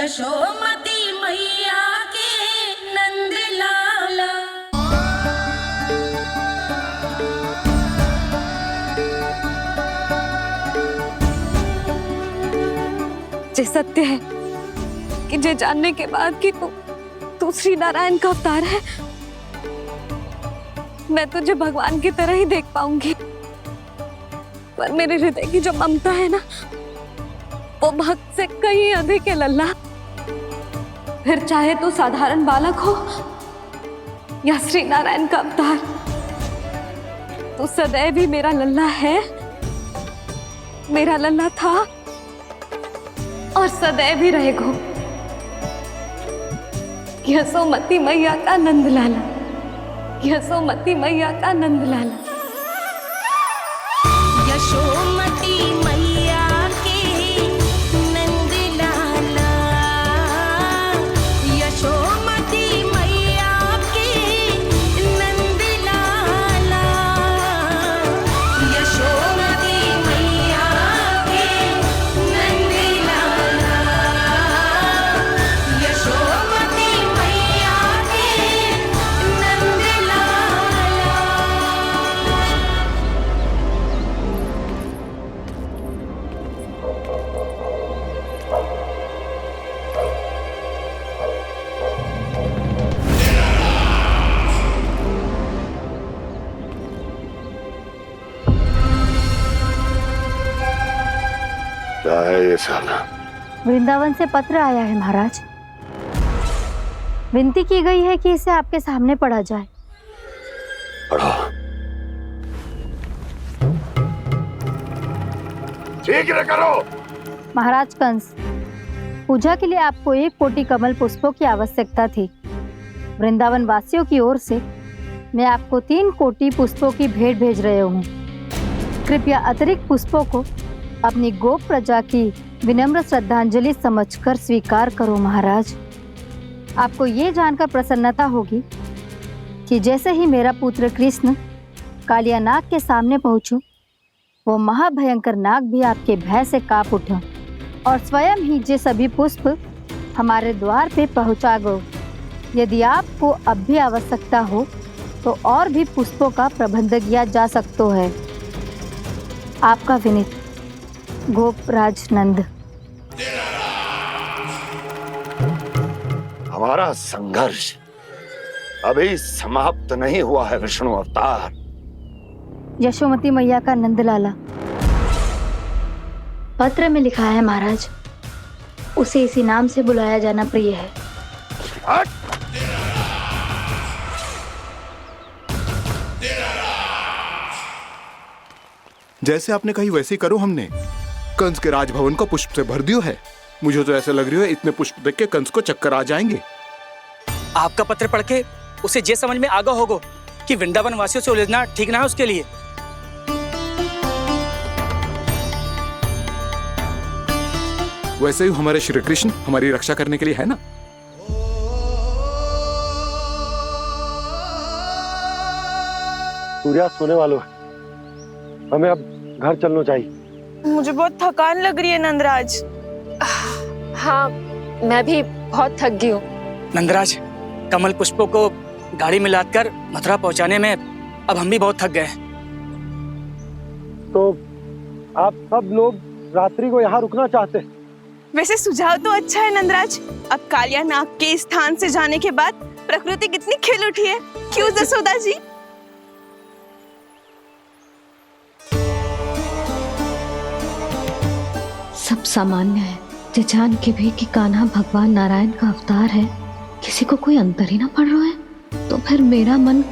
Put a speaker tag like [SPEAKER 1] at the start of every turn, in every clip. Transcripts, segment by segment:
[SPEAKER 1] यशोमती मैया के नंद लाला।
[SPEAKER 2] ये सत्य है कि ये जानने के बाद कि तू श्री नारायण का अवतार है, मैं तुझे भगवान की तरह ही देख पाऊंगी। पर मेरे हृदय की जो ममता है ना, वो भक्त से कहीं अधिक है लल्ला। फिर चाहे तू साधारण बालक हो या श्री नारायण का अवतार, तू सदैव ही मेरा लल्ला है, मेरा लल्ला था और सदैव ही रहेगा। यशोमती मैया का नंद लाला, यशोमती मैया का नंद लाला।
[SPEAKER 1] यशोमती मैया के नंद लाला, यशोमती मैया के नंद लाला, यशोमती मैया के नंद लाला, यशोमती मैया के नंद लाला।
[SPEAKER 3] क्या है ये साला?
[SPEAKER 4] वृंदावन से पत्र आया है महाराज। विनती की गई है कि इसे आपके सामने पढ़ा जाए।
[SPEAKER 3] पढ़ो। शीघ्र करो।
[SPEAKER 4] महाराज कंस, पूजा के लिए आपको 1 कोटि कमल पुष्पों की आवश्यकता थी। वृंदावन वासियों की ओर से मैं आपको 3 कोटि पुष्पों की भेंट भेज रहे हूँ। कृपया अतिरिक्त पुष्पों को अपनी गोप प्रजा की विनम्र श्रद्धांजलि समझकर स्वीकार करो महाराज। आपको ये जानकर प्रसन्नता होगी कि जैसे ही मेरा पुत्र कृष्ण कालिया नाग के सामने पहुंचो, वो महाभयंकर नाग भी आपके भय से कांप उठा और स्वयं ही ये सभी पुष्प हमारे द्वार पे पहुंचा गो। यदि आपको अब भी आवश्यकता हो तो और भी पुष्पों का प्रबंध किया जा सकता है। आपका विनीत गोपराज नंद।
[SPEAKER 3] हमारा संघर्ष अभी समाप्त नहीं हुआ है विष्णु अवतार।
[SPEAKER 4] यशोमती मैया का नंदलाला। पत्र में लिखा है महाराज, उसे इसी नाम से बुलाया जाना प्रिय है।
[SPEAKER 3] हट!
[SPEAKER 5] जैसे आपने कही वैसे ही करो। हमने कंस के राजभवन को पुष्प से भर दियो है। मुझे तो ऐसा लग रही है इतने पुष्प देख के कंस को चक्कर आ जाएंगे।
[SPEAKER 6] आपका पत्र पढ़ के उसे ये समझ में आगा होगा कि वृंदावन वासियों से उलझना ठीक ना है उसके लिए।
[SPEAKER 5] वैसे ही हमारे श्री कृष्ण हमारी रक्षा करने के लिए है ना।
[SPEAKER 7] सूर्यास्त होने वाला है, हमें अब घर चलना चाहिए।
[SPEAKER 8] मुझे बहुत थकान लग रही है नंदराज।
[SPEAKER 2] हाँ, मैं भी बहुत थक गई हूँ।
[SPEAKER 6] नंदराज, कमल पुष्पों को गाड़ी में लादकर मथुरा पहुंचाने में अब हम भी बहुत थक गए।
[SPEAKER 7] तो आप सब लोग रात्रि को यहाँ रुकना चाहते हैं?
[SPEAKER 8] वैसे सुझाव तो अच्छा है नंदराज। अब कालिया नाग के स्थान से जाने के बाद प्रकृति कितनी खिल उठी है, क्यों जसोदा जी?
[SPEAKER 9] सब सामान्य है, ये जान के भी कि कान्हा भगवान नारायण का अवतार है, किसी को कोई अंतर ही ना पड़ रहा है। तो फिर मेरा मन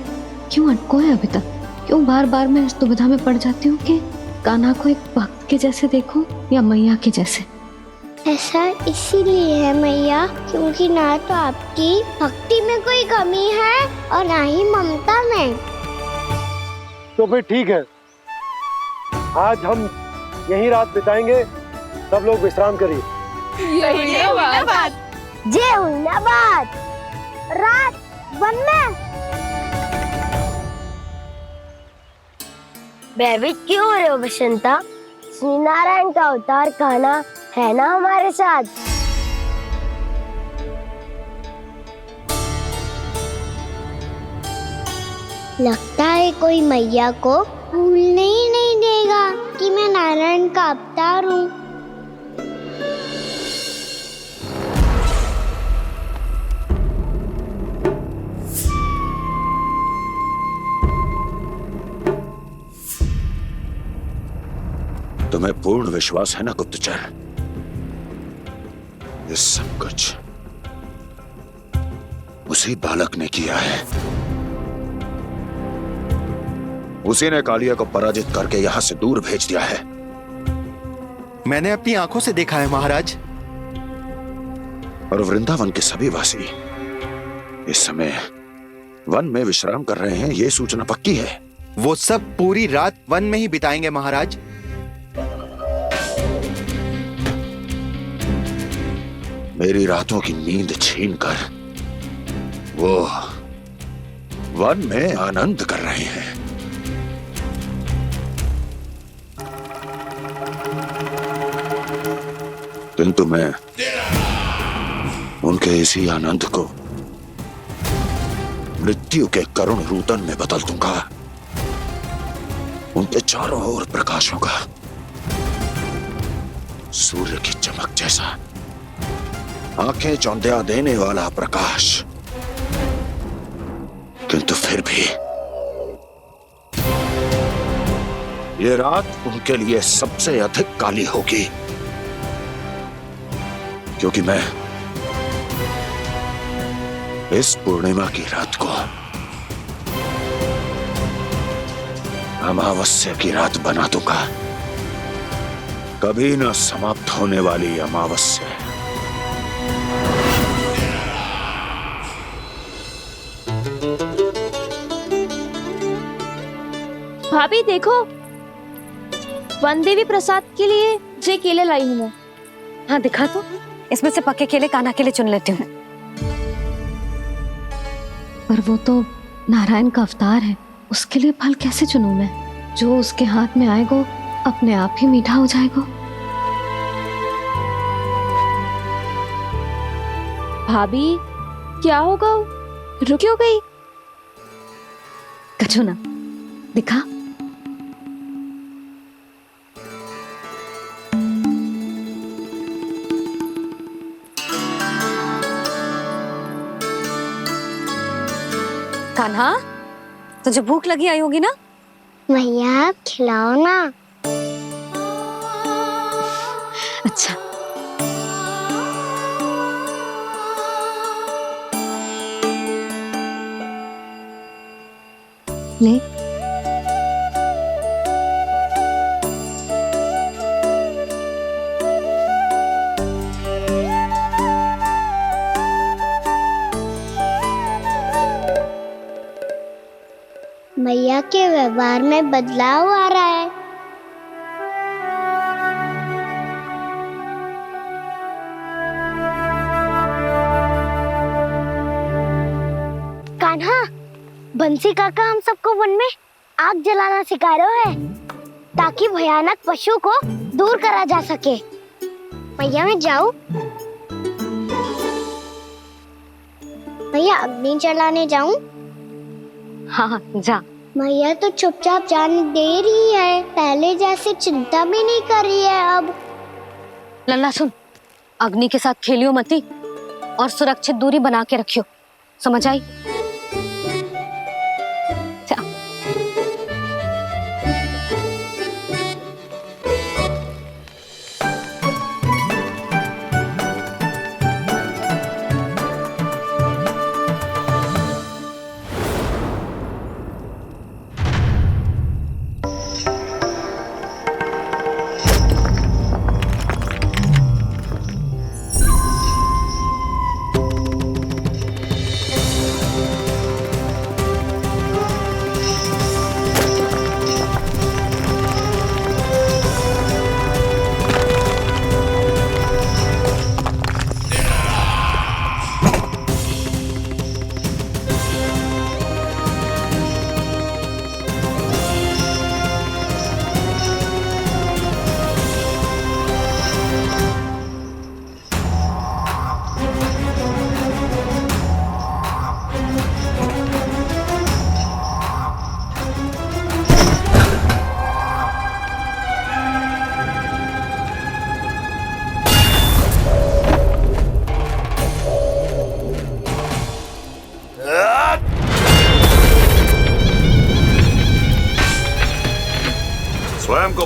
[SPEAKER 9] क्यों अटको है अभी तक? क्यों बार बार मैं इस दुविधा में पड़ जाती हूँ कि कान्हा को एक भक्त के जैसे देखूं या मैया के जैसे?
[SPEAKER 10] ऐसा इसीलिए है मैया, क्योंकि ना तो आपकी भक्ति में कोई कमी है और ना ही ममता में।
[SPEAKER 7] तो फिर ठीक है, आज हम यहीं रात बिताएंगे। सब लोग विश्राम करिए।
[SPEAKER 8] जय हुलाबाद।
[SPEAKER 10] जय हुलाबाद। रात वन में भयभीत क्यों हो रहे हो बसंता? श्री नारायण का अवतार कान्हा है ना हमारे साथ। लगता है कोई मैया को भूलने ही नहीं देगा कि मैं नारायण का अवतार हूँ।
[SPEAKER 3] तुम्हें पूर्ण विश्वास है ना गुप्तचर? ये सब कुछ उसी बालक ने किया है। उसी ने कालिया को पराजित करके यहां से दूर भेज दिया है।
[SPEAKER 11] मैंने अपनी आंखों से देखा है महाराज।
[SPEAKER 3] और वृंदावन के सभी वासी इस समय वन में विश्राम कर रहे हैं, ये सूचना पक्की है।
[SPEAKER 11] वो सब पूरी रात वन में ही बिताएंगे महाराज।
[SPEAKER 3] मेरी रातों की नींद छीनकर वो वन में आनंद कर रहे हैं। किंतु मैं उनके इसी आनंद को मृत्यु के करुण रूतन में बदल दूंगा। उनके चारों ओर प्रकाश होगा, सूर्य की चमक जैसा, आंखें चौंधिया देने वाला प्रकाश। किंतु फिर भी ये रात उनके लिए सबसे अधिक काली होगी, क्योंकि मैं इस पूर्णिमा की रात को अमावस्या की रात बना दूंगा, कभी न समाप्त होने वाली अमावस्या।
[SPEAKER 12] भाभी देखो, वन देवी प्रसाद के लिए जे केले लाई हूँ मैं।
[SPEAKER 2] हाँ दिखा तो, इसमें से पक्के केले कान्हा के लिए चुन लेती हूँ।
[SPEAKER 9] पर वो तो नारायण का अवतार है, उसके लिए फल कैसे चुनूं मैं? जो उसके हाथ में आएगा अपने आप ही मीठा हो जाएगा।
[SPEAKER 12] भाभी क्या होगा? रुक क्यों गई?
[SPEAKER 9] कछू ना, दिखा।
[SPEAKER 2] कान्हा, तुझे भूख लगी आई होगी ना?
[SPEAKER 10] मैया आप खिलाओ ना।
[SPEAKER 9] अच्छा, ले।
[SPEAKER 10] मैया के व्यवहार में बदलाव आ रहा है। कान्हा, बंसी काका हम सबको वन में आग जलाना सिखा रहे हैं, ताकि भयानक पशु को दूर करा जा सके। मैया मैं जाऊं? मैया अग्नि जलाने जाऊं?
[SPEAKER 2] हाँ जा।
[SPEAKER 10] मैया तो चुपचाप जाने दे रही है, पहले जैसे चिंता भी नहीं कर रही है अब।
[SPEAKER 2] लल्ला सुन, अग्नि के साथ खेलियो मती और सुरक्षित दूरी बना के रखियो, समझ आई?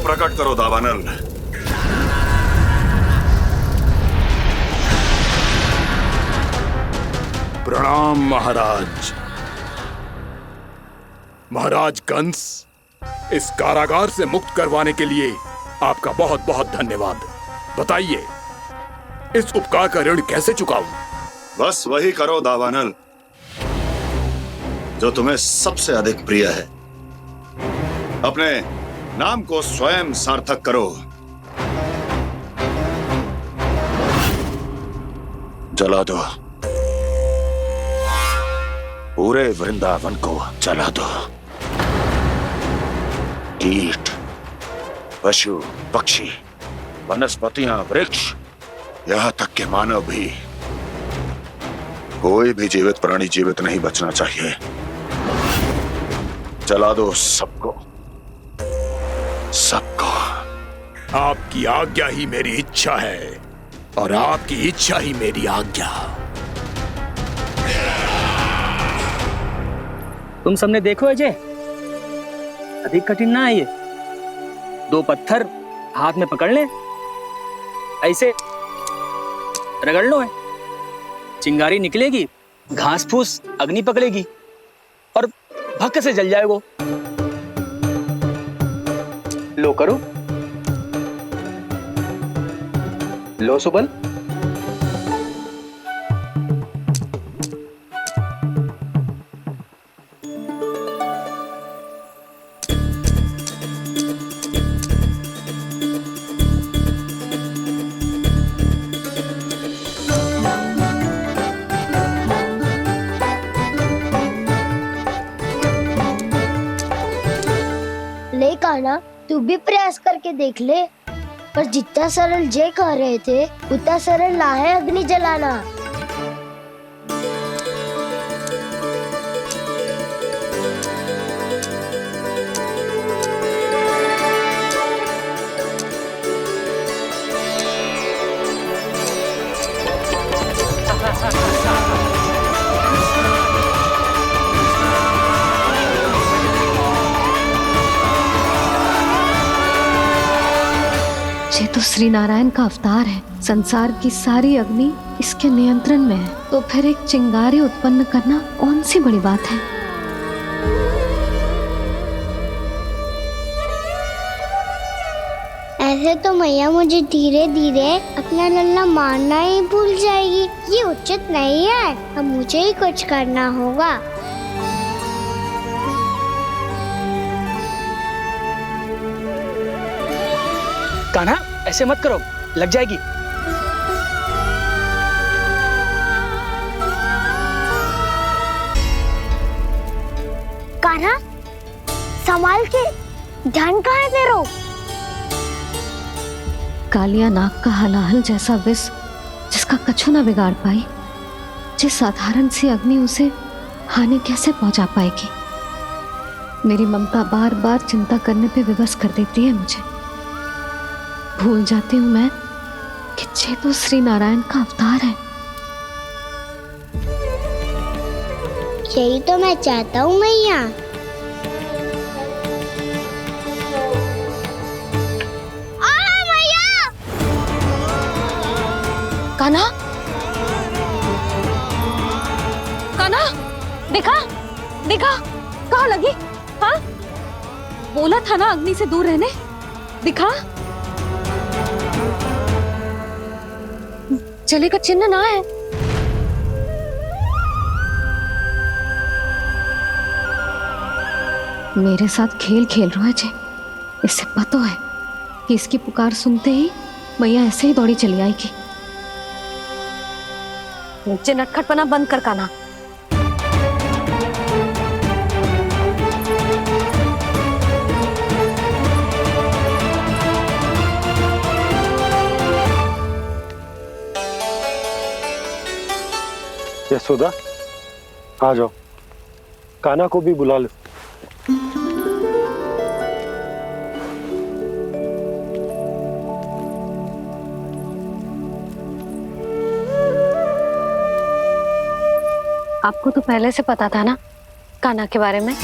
[SPEAKER 3] प्रकट करो दावानल।
[SPEAKER 5] प्रणाम महाराज। महाराज कंस, इस कारागार से मुक्त करवाने के लिए आपका बहुत बहुत धन्यवाद। बताइए, इस उपकार का ऋण कैसे चुकाऊं?
[SPEAKER 3] बस वही करो दावानल जो तुम्हें सबसे अधिक प्रिय है। अपने नाम को स्वयं सार्थक करो। जला दो, पूरे वृंदावन को जला दो। कीट, पशु, पक्षी, वनस्पतियां, वृक्ष, यहां तक के मानव भी, कोई भी जीवित प्राणी जीवित नहीं बचना चाहिए। जला दो सबको, सबको।
[SPEAKER 5] आपकी आज्ञा ही मेरी इच्छा है और आपकी इच्छा ही मेरी आज्ञा।
[SPEAKER 6] तुम सबने देखो अजय, अधिक कठिन ना है ये। 2 पत्थर हाथ में पकड़ ले, ऐसे रगड़ लो है, चिंगारी निकलेगी, घास फूस अग्नि पकड़ेगी और भक्क से जल जाएगा। लो करो, लो सुबल।
[SPEAKER 10] ले कान्हा, तू भी प्रयास करके देख ले। पर जितना सरल जय कह रहे थे उतना सरल ना है अग्नि जलाना।
[SPEAKER 9] ये तो श्री नारायण का अवतार है। संसार की सारी अग्नि इसके नियंत्रण में है, तो फिर एक चिंगारी उत्पन्न करना कौन सी बड़ी बात है।
[SPEAKER 10] ऐसे तो मैया मुझे धीरे धीरे अपना लल्ला मारना ही भूल जाएगी। ये उचित नहीं है, अब मुझे ही कुछ करना होगा।
[SPEAKER 6] कान्हा, ऐसे मत करो, लग जाएगी।
[SPEAKER 10] कान्हा, संभाल के, ध्यान कहाँ है तेरो?
[SPEAKER 9] कालिया नाग का हलाहल जैसा विष जिसका कछु ना बिगाड़ पाई, जिस साधारण सी अग्नि उसे हानि कैसे पहुंचा पाएगी। मेरी ममता बार बार चिंता करने पे विवश कर देती है मुझे। भूल जाती हूँ मैं कि ये तो श्री नारायण का अवतार है।
[SPEAKER 10] यही तो मैं चाहता हूँ मैया।
[SPEAKER 2] कान्हा, कान्हा, देखा देखा, कहाँ लगी? हाँ, बोला था ना अग्नि से दूर रहने। दिखा, जले का चिन्ह ना है।
[SPEAKER 9] मेरे साथ खेल खेल रहा है जे। इससे पता है कि इसकी पुकार सुनते ही मैया ऐसे ही दौड़ी चली आएगी।
[SPEAKER 2] नीचे नटखटपना बंद कर कान्हा।
[SPEAKER 7] यशोदा, आ जाओ, कान्हा को भी बुला लो।
[SPEAKER 2] आपको तो पहले से पता था ना कान्हा के बारे में?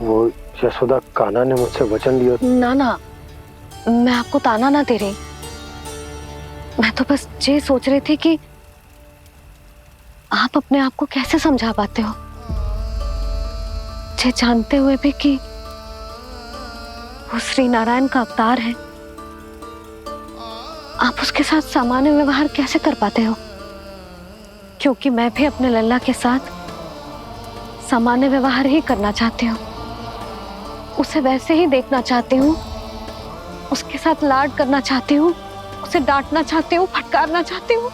[SPEAKER 7] वो यशोदा, कान्हा ने मुझसे वचन लिया।
[SPEAKER 2] ना ना, मैं आपको ताना ना दे रही। मैं तो बस ये सोच रही थी कि आप अपने आप को कैसे समझा पाते हो, ये जानते हुए भी कि वो श्री नारायण का अवतार है। आप उसके साथ सामान्य व्यवहार कैसे कर पाते हो? क्योंकि मैं भी अपने लल्ला के साथ सामान्य व्यवहार ही करना चाहती हूँ, उसे वैसे ही देखना चाहती हूँ, उसके साथ लाड करना चाहती हूँ, उसे डांटना चाहती हूँ, फटकारना चाहती हूँ,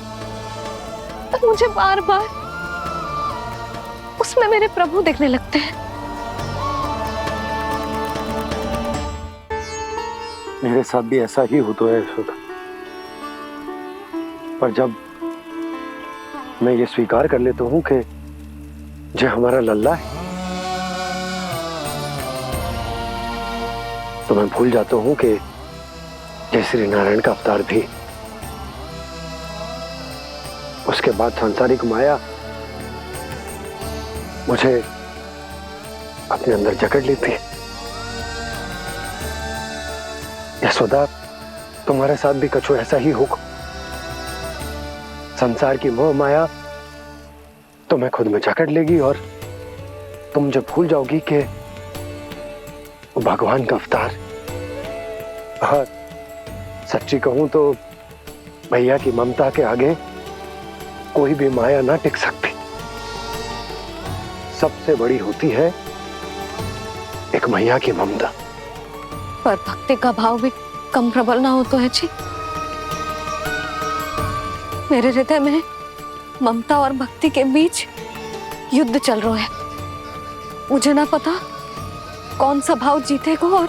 [SPEAKER 2] पर मुझे बार बार उसमें मेरे प्रभु दिखने लगते हैं।
[SPEAKER 7] मेरे साथ भी ऐसा ही होता है यशोदा, पर जब मैं ये स्वीकार कर लेता हूँ कि जो हमारा लल्ला है, तो मैं भूल जाता हूँ कि जय श्री नारायण का अवतार भी। उसके बाद सांसारिक माया मुझे अपने अंदर जकड़ लेती है। यशोदा, तुम्हारे साथ भी कछु ऐसा ही होगा। संसार की मोह माया तुम्हें खुद में जकड़ लेगी और तुम जब भूल जाओगी कि वो भगवान का अवतार। और सच्ची कहूं तो भैया की ममता के आगे कोई भी माया ना टिक सकती। सबसे बड़ी होती है एक मैया की ममता।
[SPEAKER 2] पर भक्ति का भाव भी कम प्रबल ना हो तो है जी। मेरे हृदय में ममता और भक्ति के बीच युद्ध चल रहा है। मुझे ना पता कौन सा भाव जीतेगा और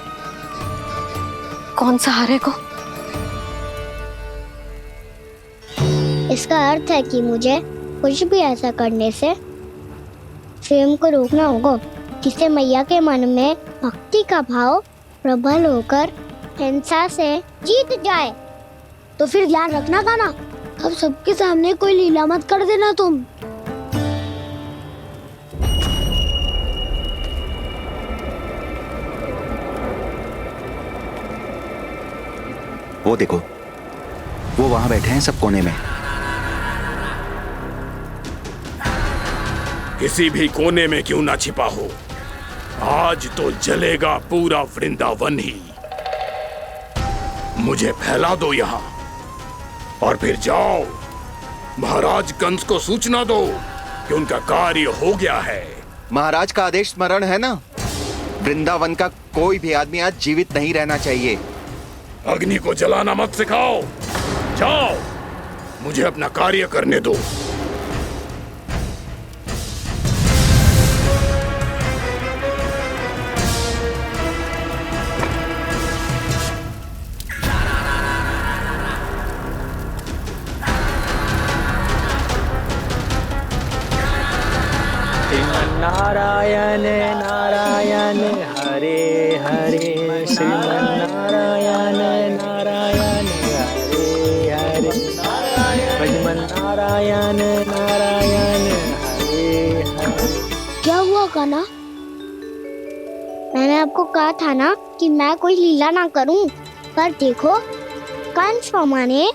[SPEAKER 2] कौन सा हारेगा।
[SPEAKER 10] इसका अर्थ है कि मुझे कुछ भी ऐसा करने से स्वयं को रोकना होगा, जिससे मैया के मन में भक्ति का भाव प्रबल होकर हिंसा से जीत जाए। तो फिर ध्यान रखना कान्हा, अब सबके सामने कोई लीला मत कर देना तुम।
[SPEAKER 11] वो देखो, वो वहां बैठे हैं सब कोने में।
[SPEAKER 5] किसी भी कोने में क्यों ना छिपा हो, आज तो जलेगा पूरा वृंदावन ही। मुझे फैला दो यहाँ और फिर जाओ महाराज कंस को सूचना दो कि उनका कार्य हो गया है।
[SPEAKER 11] महाराज का आदेश स्मरण है ना, वृंदावन का कोई भी आदमी आज जीवित नहीं रहना चाहिए।
[SPEAKER 5] अग्नि को जलाना मत सिखाओ, जाओ मुझे अपना कार्य करने दो।
[SPEAKER 6] नारायण नारायण हरे हरे, श्रीमन्नारायण नारायण हरे हरे, भजमन्नारायण नारायण हरे हरे।
[SPEAKER 10] क्या हुआ कान्हा? मैंने आपको कहा था ना कि मैं कोई लीला ना करूं, पर देखो कंस मामा ने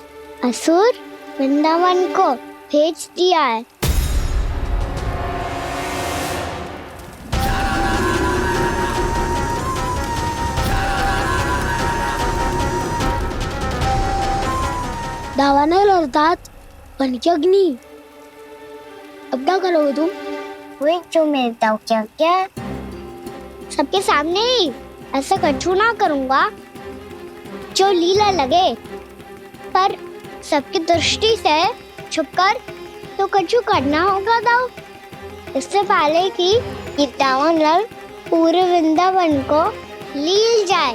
[SPEAKER 10] असुर वृंदावन को भेज दिया है। दावानल और दांत बन के अग्नि। अब क्या करोगे तुम? वही जो मेरे दाव क्या क्या सबके सामने ही ऐसा कछु ना करूंगा जो लीला लगे, पर सबकी दृष्टि से छुपकर तो कछु करना होगा दाव। इससे पहले कि ये दावानल पूरे वृंदावन को लील जाए।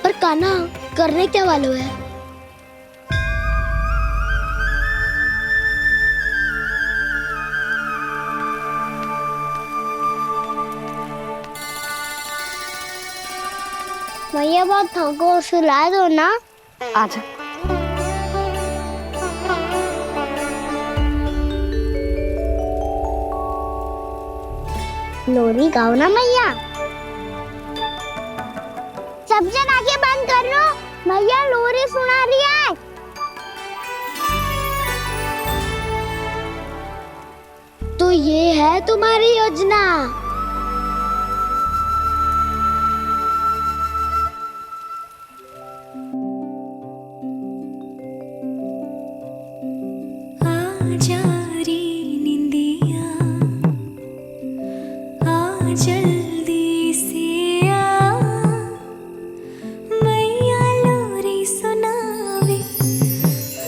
[SPEAKER 10] पर कान्हा करने क्या वालों है? भैया बहुत थको, सुला दो ना।
[SPEAKER 2] आजा।
[SPEAKER 10] लोरी गाओ ना मैया। सब जन आंखें बंद कर लो, मैया लोरी सुना रही है। तो ये है तुम्हारी योजना।
[SPEAKER 1] आजा रे निंदिया, आ जल्दी से आ, मैया लोरी सुनावे।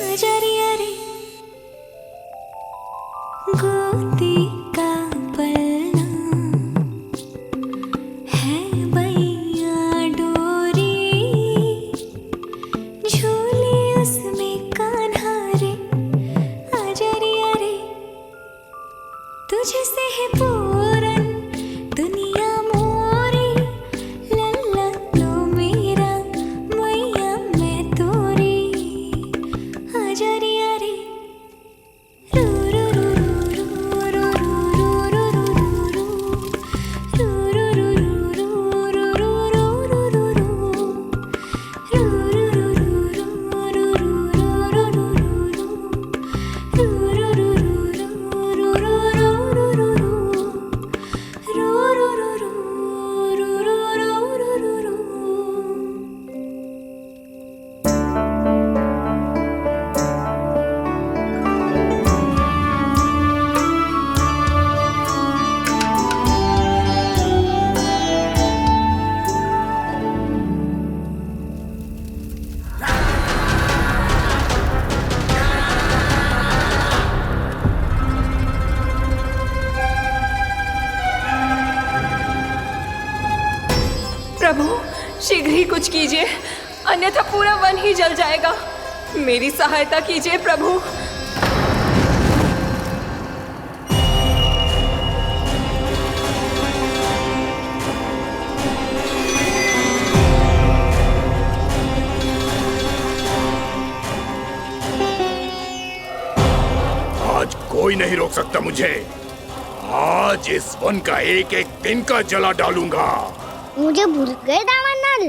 [SPEAKER 1] आजा रे गोदी का पलना है मैया डोरी, झूले उसमें कान्हा रे। आजा रे तुझसे है पूरन दुनिया मोरी, लल्ला तू मेरा मैया मैं तोरी। आजा रे रू रू रू रू रू रू रू रू
[SPEAKER 8] प्रभु शीघ्र ही कुछ कीजिए, अन्यथा पूरा वन ही जल जाएगा। मेरी सहायता कीजिए प्रभु।
[SPEAKER 5] आज कोई नहीं रोक सकता मुझे। आज इस वन का एक एक दिन का जला डालूंगा।
[SPEAKER 10] मुझे भूल गए दावानल,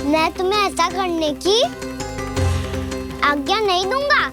[SPEAKER 10] मैं तुम्हें ऐसा करने की आज्ञा नहीं दूंगा।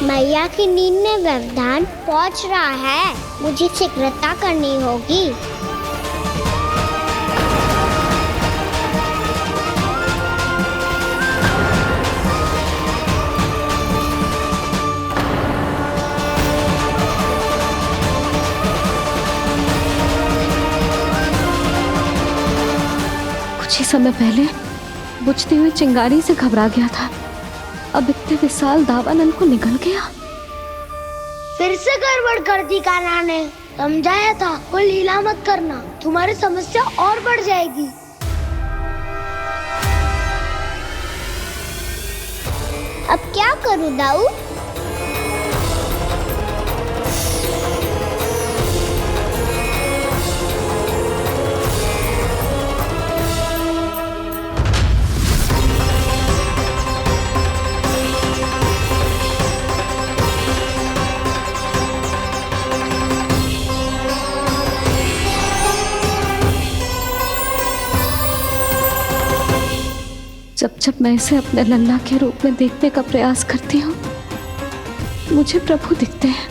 [SPEAKER 10] मैया की नींद में व्यवधान पहुंच रहा है, मुझे शीघ्रता करनी होगी।
[SPEAKER 9] कुछ ही समय पहले बुझती हुई चिंगारी से घबरा गया था, अब इतने विशाल दावानल को निगल गया।
[SPEAKER 10] फिर से गड़बड़ कर दी कान्हा ने। समझाया था कोई लीला मत करना, तुम्हारी समस्या और बढ़ जाएगी। अब क्या करूं दाऊ?
[SPEAKER 9] जब जब मैं इसे अपने लल्ला के रूप में देखने का प्रयास करती हूँ, मुझे प्रभु दिखते हैं।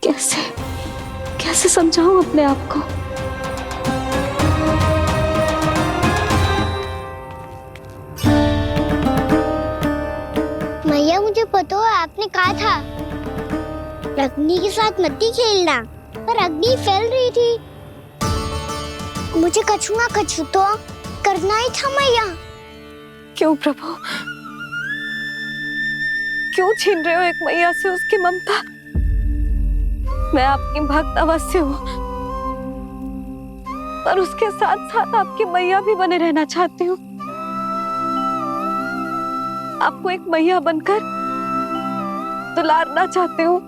[SPEAKER 9] कैसे कैसे समझाऊं अपने आप को?
[SPEAKER 10] मैया मुझे पता है आपने कहा था अग्नि के साथ मत ही खेलना, पर अग्नि फैल रही थी। मुझे कछु ना कछु तो करना ही था मैया।
[SPEAKER 2] क्यों प्रभु, क्यों छीन रहे हो एक मैया से उसकी ममता? मैं आपकी भक्त अवश्य हूँ, पर उसके साथ साथ आपकी मैया भी बने रहना चाहती हूँ। आपको एक मैया बनकर दुलारना चाहती हूँ,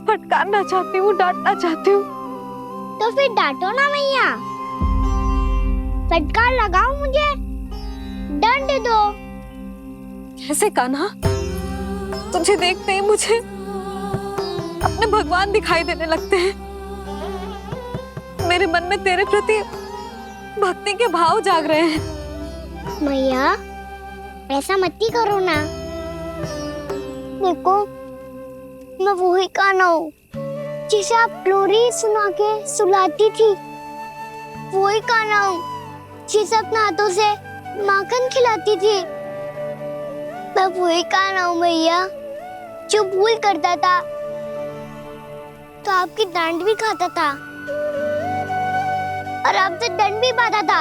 [SPEAKER 2] फटकारना चाहती हूँ, डांटना चाहती हूँ।
[SPEAKER 10] तो फिर डांटो ना मैया, फटकार लगाओ, मुझे दंड दो।
[SPEAKER 2] कैसे कान्हा? तुझे देखते ही मुझे अपने भगवान दिखाई देने लगते हैं। मेरे मन में तेरे प्रति भक्ति के भाव जाग रहे हैं।
[SPEAKER 10] मैया ऐसा मत ही करो ना। देखो मैं वही कान्हा हूँ जिसे आप लोरी सुना के सुलाती थी। वही कान्हा हूँ जिसे अपने हाथों से माखन खिलाती थी। मैं वही कान्हा हूँ मैया जो भूल करता था तो आपकी डांट भी खाता था और आपसे दंड भी पाता था।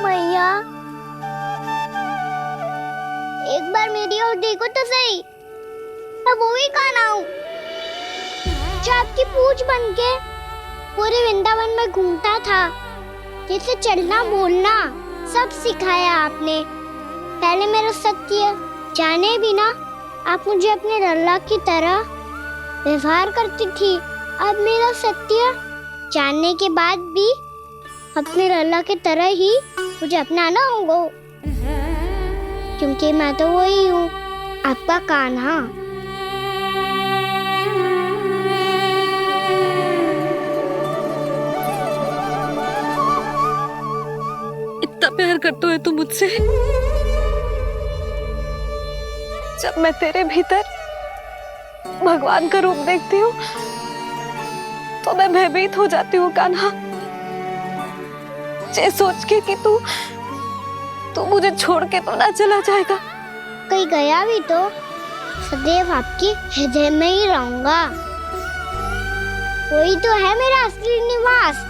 [SPEAKER 10] मैया एक बार मेरी ओर देखो तो सही। मैं वही कान्हा हूँ जो आपकी पूछ बनके पूरे वृंदावन में घूमता था। जैसे चलना बोलना सब सिखाया आपने। पहले मेरा सत्य जाने बिना आप मुझे अपने लल्ला की तरह व्यवहार करती थी। अब मेरा सत्य जानने के बाद भी अपने लल्ला की तरह ही मुझे अपनाना होगा, क्योंकि मैं तो वही हूँ, आपका कान्हा।
[SPEAKER 2] इतना प्यार करते हो तुम मुझसे? जब मैं तेरे भीतर भगवान का रूप देखती हूँ तो मैं भयभीत हो जाती हूँ कान्हा। ये सोच के कि तू मुझे छोड़ के तो ना चला जाएगा।
[SPEAKER 10] कहीं गया भी तो सदैव आपके हृदय में ही रहूंगा। वही तो है मेरा असली निवास।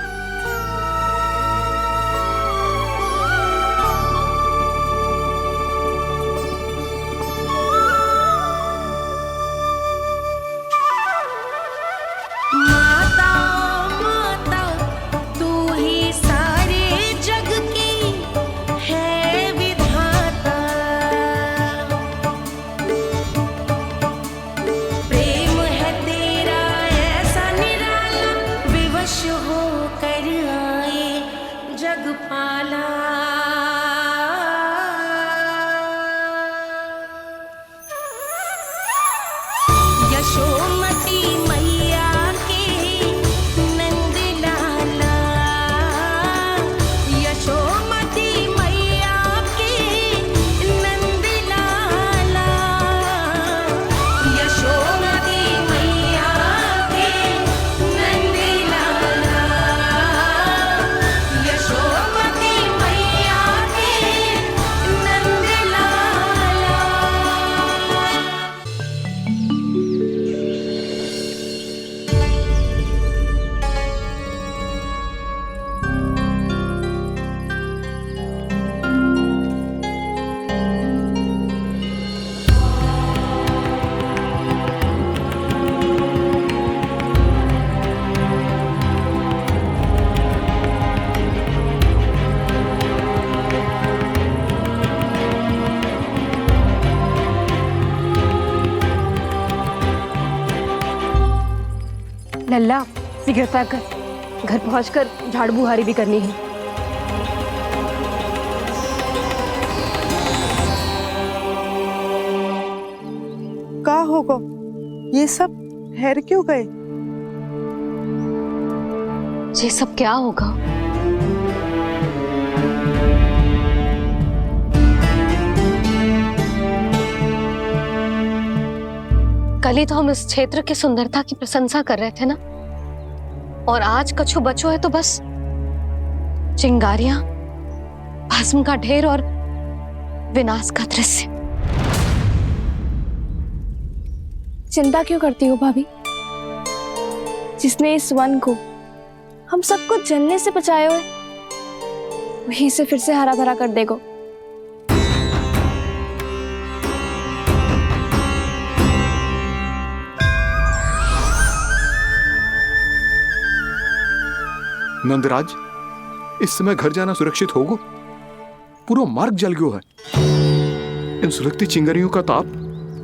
[SPEAKER 12] लल्ला शीघ्र पैक कर, घर पहुंचकर झाड़ू बुहारी भी करनी है।
[SPEAKER 8] का होगा? ये सब ठहर क्यों गए?
[SPEAKER 9] ये सब क्या होगा? कल ही तो हम इस क्षेत्र की सुंदरता की प्रशंसा कर रहे थे ना, और आज कछु बचो है तो बस चिंगारियां, भस्म का ढेर और विनाश का दृश्य।
[SPEAKER 12] चिंता क्यों करती हो भाभी? जिसने इस वन को हम सबको जलने से बचाए हुए, वहीं से फिर से हरा भरा कर देगो।
[SPEAKER 5] नंदराज, इस समय घर जाना सुरक्षित होगो? पूरा मार्ग जल गयो है। इन सुलगती चिंगारियों का ताप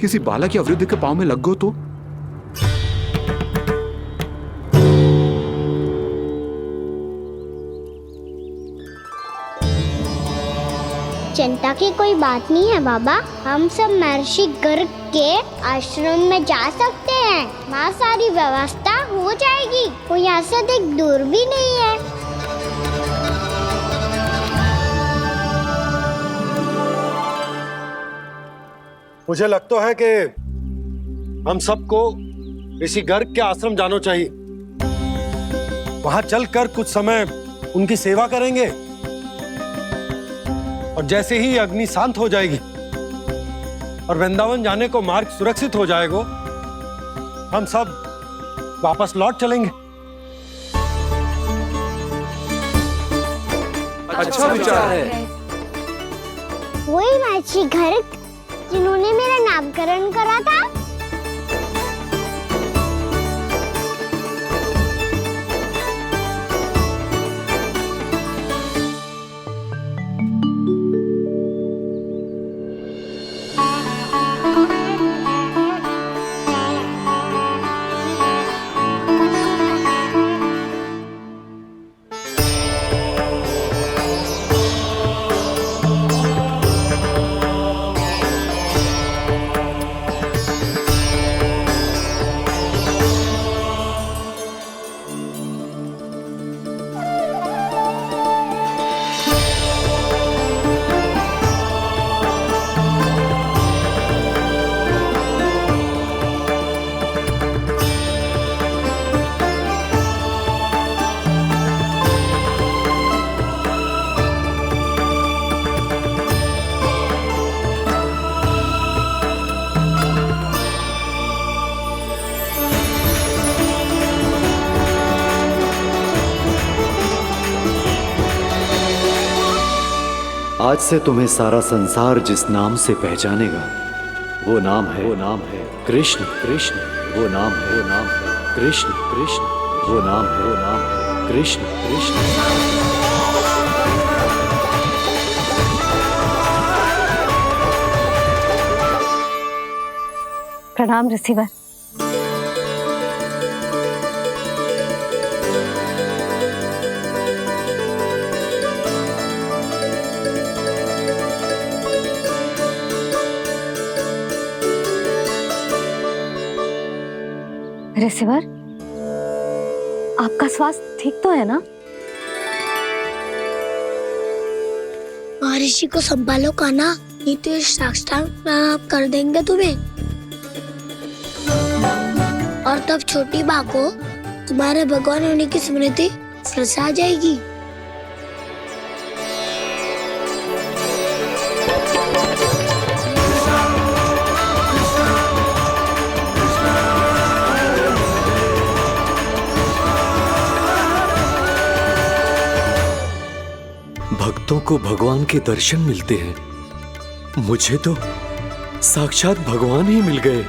[SPEAKER 5] किसी बालक या वृद्ध के पांव में लग गो तो?
[SPEAKER 10] चिंता की कोई बात नहीं है बाबा, हम सब महर्षि गर्ग के आश्रम में जा सकते हैं। वहाँ सारी व्यवस्था हो जाएगी, कोई यहाँ से देख दूर भी नहीं है।
[SPEAKER 7] मुझे लगता है कि हम सबको ऋषि गर्ग के आश्रम जाना चाहिए। वहां चलकर कुछ समय उनकी सेवा करेंगे और जैसे ही अग्नि शांत हो जाएगी और वृंदावन जाने को मार्ग सुरक्षित हो जाएगा, हम सब वापस लौट चलेंगे।
[SPEAKER 5] अच्छा विचार है।
[SPEAKER 10] वही महर्षि गर्ग जिन्होंने मेरा नामकरण करा था।
[SPEAKER 13] आज से तुम्हें सारा संसार जिस नाम से पहचानेगा वो नाम है कृष्ण। कृष्ण वो नाम है कृष्ण। कृष्ण वो नाम है कृष्ण। कृष्ण।
[SPEAKER 2] प्रणाम ऋषिवर। ऋषिवर, आपका स्वास्थ्य ठीक तो है ना?
[SPEAKER 10] महर्षि को संभालो कान्हा, नहीं तो ये साक्षात कर देंगे तुम्हें। और तब छोटी बा को तुम्हारे भगवान होने की स्मृति फिर से आ जाएगी।
[SPEAKER 13] भक्तों को भगवान के दर्शन मिलते हैं, मुझे तो साक्षात भगवान ही मिल गए।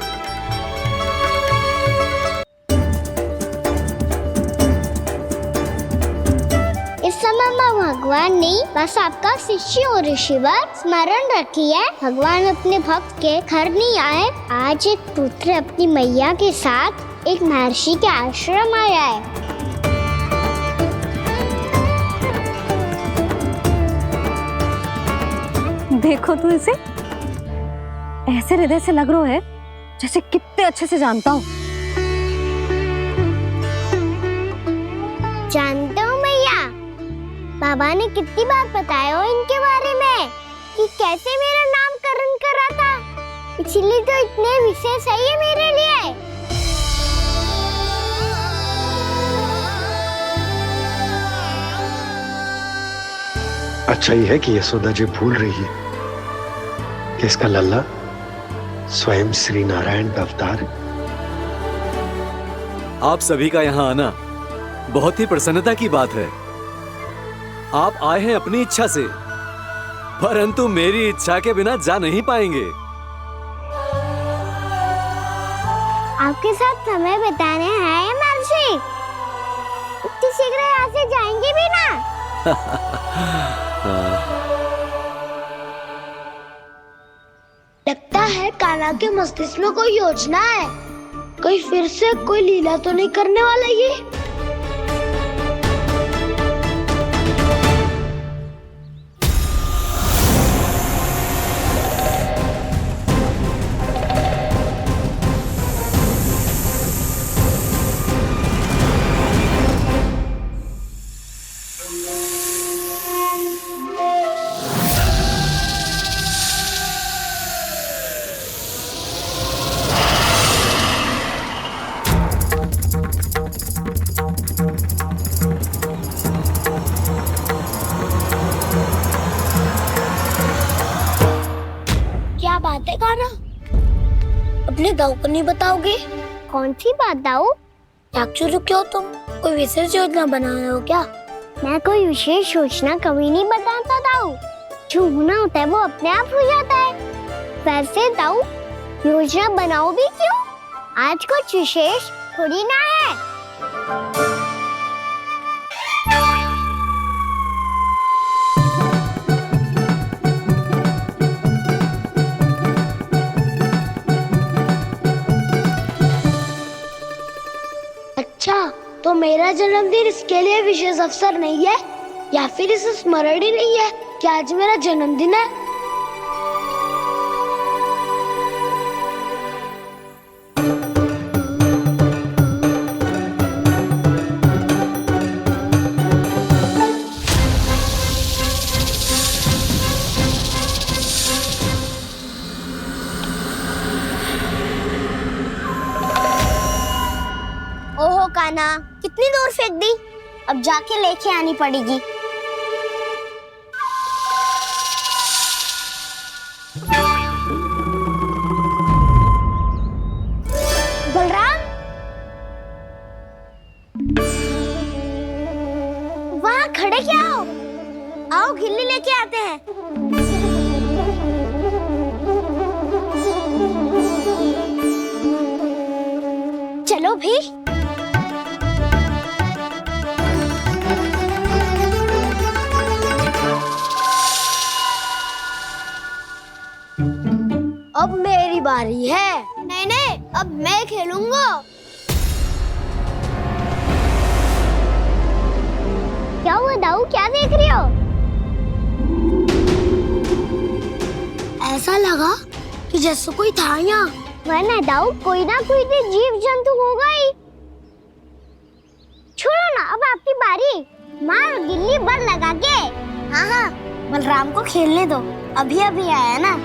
[SPEAKER 10] इस समय मैं भगवान नहीं, बस आपका शिष्य हूँ ऋषिवर। स्मरण रखिए, भगवान अपने भक्त के घर नहीं आए। आज एक पुत्र अपनी मैया के साथ एक महर्षि के आश्रम आया है।
[SPEAKER 2] देखो तो इसे, ऐसे हृदय से लग रहा है जैसे कितने अच्छे से जानता हूँ।
[SPEAKER 10] जानते हो मैया, बाबा ने कितनी बार बताया हो इनके बारे में कि कैसे मेरा नामकरण करा था, इसीलिए तो इतने विशेष है ये मेरे लिए।
[SPEAKER 7] अच्छा ही है कि यशोदा जी भूल रही है कि इसका लल्ला स्वयं श्री नारायण का अवतार है।
[SPEAKER 13] आप सभी का यहाँ आना बहुत ही प्रसन्नता की बात है। आप आए हैं अपनी इच्छा से, परंतु मेरी इच्छा के बिना जा नहीं पाएंगे।
[SPEAKER 10] आपके साथ समय बिताने आए हैं महर्षि। इतनी शीघ्र यहाँ से जाएंगे लगता है कान्हा के मस्तिष्क में कोई योजना है। कोई फिर से कोई लीला तो नहीं करने वाला ये? क्या बात है कान्हा? अपने दाऊ को नहीं बताओगे? कौन सी बात दाऊ? चाकचू क्यों तुम? कोई विशेष योजना बना रहे हो क्या? मैं कोई विशेष योजना कभी नहीं बनाता दाऊ। जो होना होता है वो अपने आप हो जाता है। वैसे दाऊ योजना बनाओ भी क्यों? आज कुछ विशेष थोड़ी ना है। अच्छा, तो मेरा जन्मदिन इसके लिए विशेष अवसर नहीं है, या फिर इसे स्मरण ही नहीं है कि आज मेरा जन्मदिन है? ओहो कान्हा, कितनी दूर फेंक दी? अब जाके लेके आनी पड़ेगी। बलराम, वहाँ खड़े क्या हो? आओ गिल्ली लेके आते हैं। चलो भी। अब मेरी बारी है। नहीं नहीं, अब मैं खेलूंगा। क्या हुआ दाऊ, क्या देख रही हो? ऐसा लगा कि जैसे कोई था यहाँ। वरना दाऊ कोई ना कोई तो जीव जंतु होगा ही। छोड़ो ना, अब आपकी बारी। मार गिल्ली बर लगा के। हाँ हाँ, बलराम को खेलने दो, अभी अभी आया ना।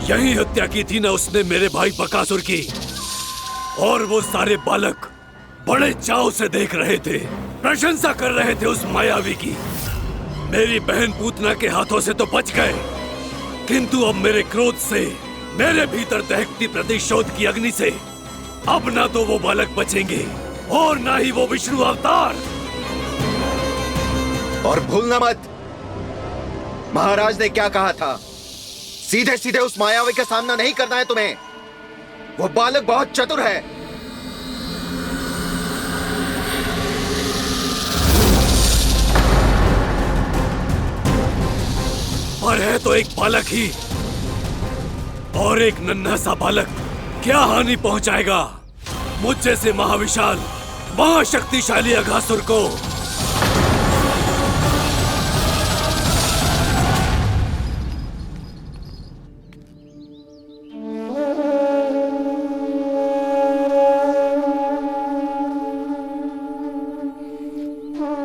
[SPEAKER 14] यही हत्या की थी ना उसने मेरे भाई बकासुर की, और वो सारे बालक बड़े चाव से देख रहे थे, प्रशंसा कर रहे थे उस मायावी की। मेरी बहन पूतना के हाथों से तो बच गए, किंतु अब मेरे क्रोध से, मेरे भीतर दहकती प्रतिशोध की अग्नि से अब ना तो वो बालक बचेंगे और ना ही वो विष्णु अवतार।
[SPEAKER 11] और भूलना मत, महाराज ने क्या कहा था? सीधे सीधे उस मायावी का सामना नहीं करना है तुम्हें। वो बालक बहुत चतुर है।
[SPEAKER 14] पर है तो एक बालक ही, और एक नन्हा सा बालक क्या हानि पहुंचाएगा मुझ जैसे महाविशाल महाशक्तिशाली अघासुर को।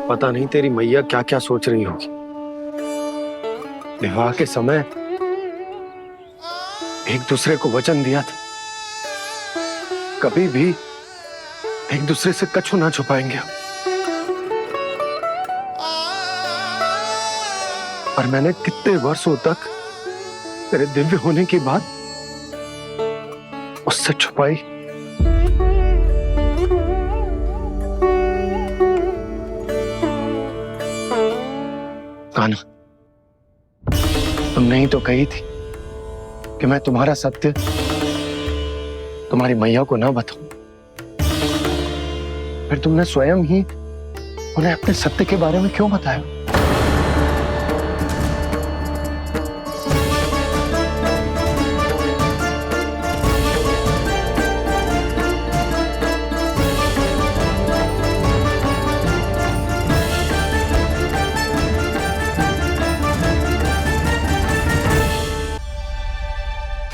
[SPEAKER 7] पता नहीं तेरी मैया क्या क्या सोच रही होगी। विवाह के समय एक दूसरे को वचन दिया था, कभी भी एक दूसरे से कछु ना छुपाएंगे। और मैंने कितने वर्षों तक तेरे दिव्य होने की बात उससे छुपाई। कान्हा, तुमने ही तो कही थी कि मैं तुम्हारा सत्य तुम्हारी मैया को ना बताऊं। फिर तुमने स्वयं ही उन्हें अपने सत्य के बारे में क्यों बताया?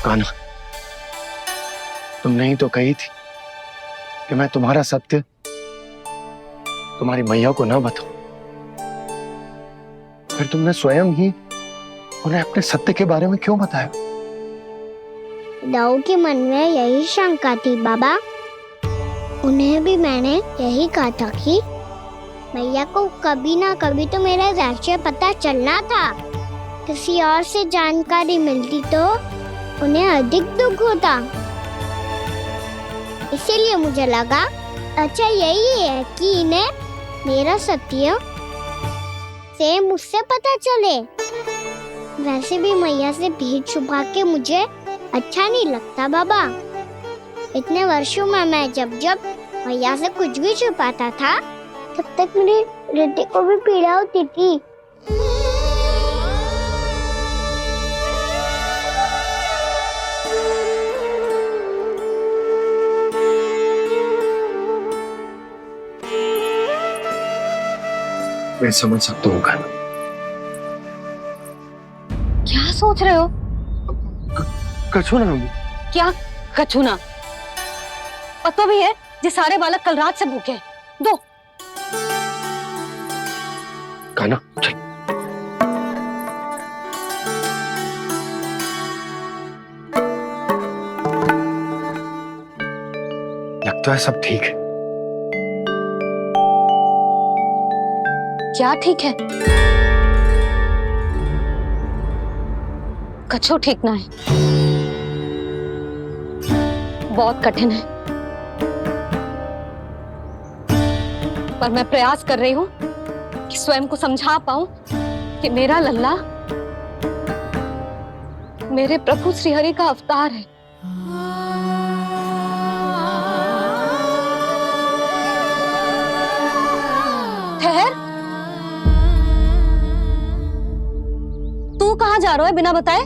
[SPEAKER 7] कान्हा, तुमने ही तो कही थी कि मैं तुम्हारा सत्य तुम्हारी मैया को ना बताऊं। फिर तुमने स्वयं ही उन्हें अपने सत्य के बारे में क्यों बताया?
[SPEAKER 10] दाऊ के मन में यही शंका थी बाबा। उन्हें भी मैंने यही कहा था कि मैया को कभी ना कभी तो मेरा रहस्य पता चलना था। किसी और से जानकारी मिलती तो उन्हें अधिक दुख होता। इसीलिए मुझे लगा अच्छा यही है कि इन्हें मेरा सत्य से मुझसे पता चले। वैसे भी मैया से भेद छुपा के मुझे अच्छा नहीं लगता बाबा। इतने वर्षों में मैं जब जब मैया से कुछ भी छुपाता था तब तक मेरे हृदय को भी पीड़ा होती थी।
[SPEAKER 7] मैं समझ सकता हूँ कान्हा।
[SPEAKER 2] क्या सोच रहे हो?
[SPEAKER 7] कछु ना।
[SPEAKER 2] क्या कछु ना? पता भी है ये सारे बालक कल रात से भूखे हैं। दो।
[SPEAKER 7] कान्हा चल। लगता है सब ठीक है।
[SPEAKER 2] क्या ठीक है? कछु ठीक ना है। बहुत कठिन है, पर मैं प्रयास कर रही हूं कि स्वयं को समझा पाऊं कि मेरा लल्ला मेरे प्रभु श्रीहरि का अवतार है। ठहर, तू कहां जा रहा है बिना बताए?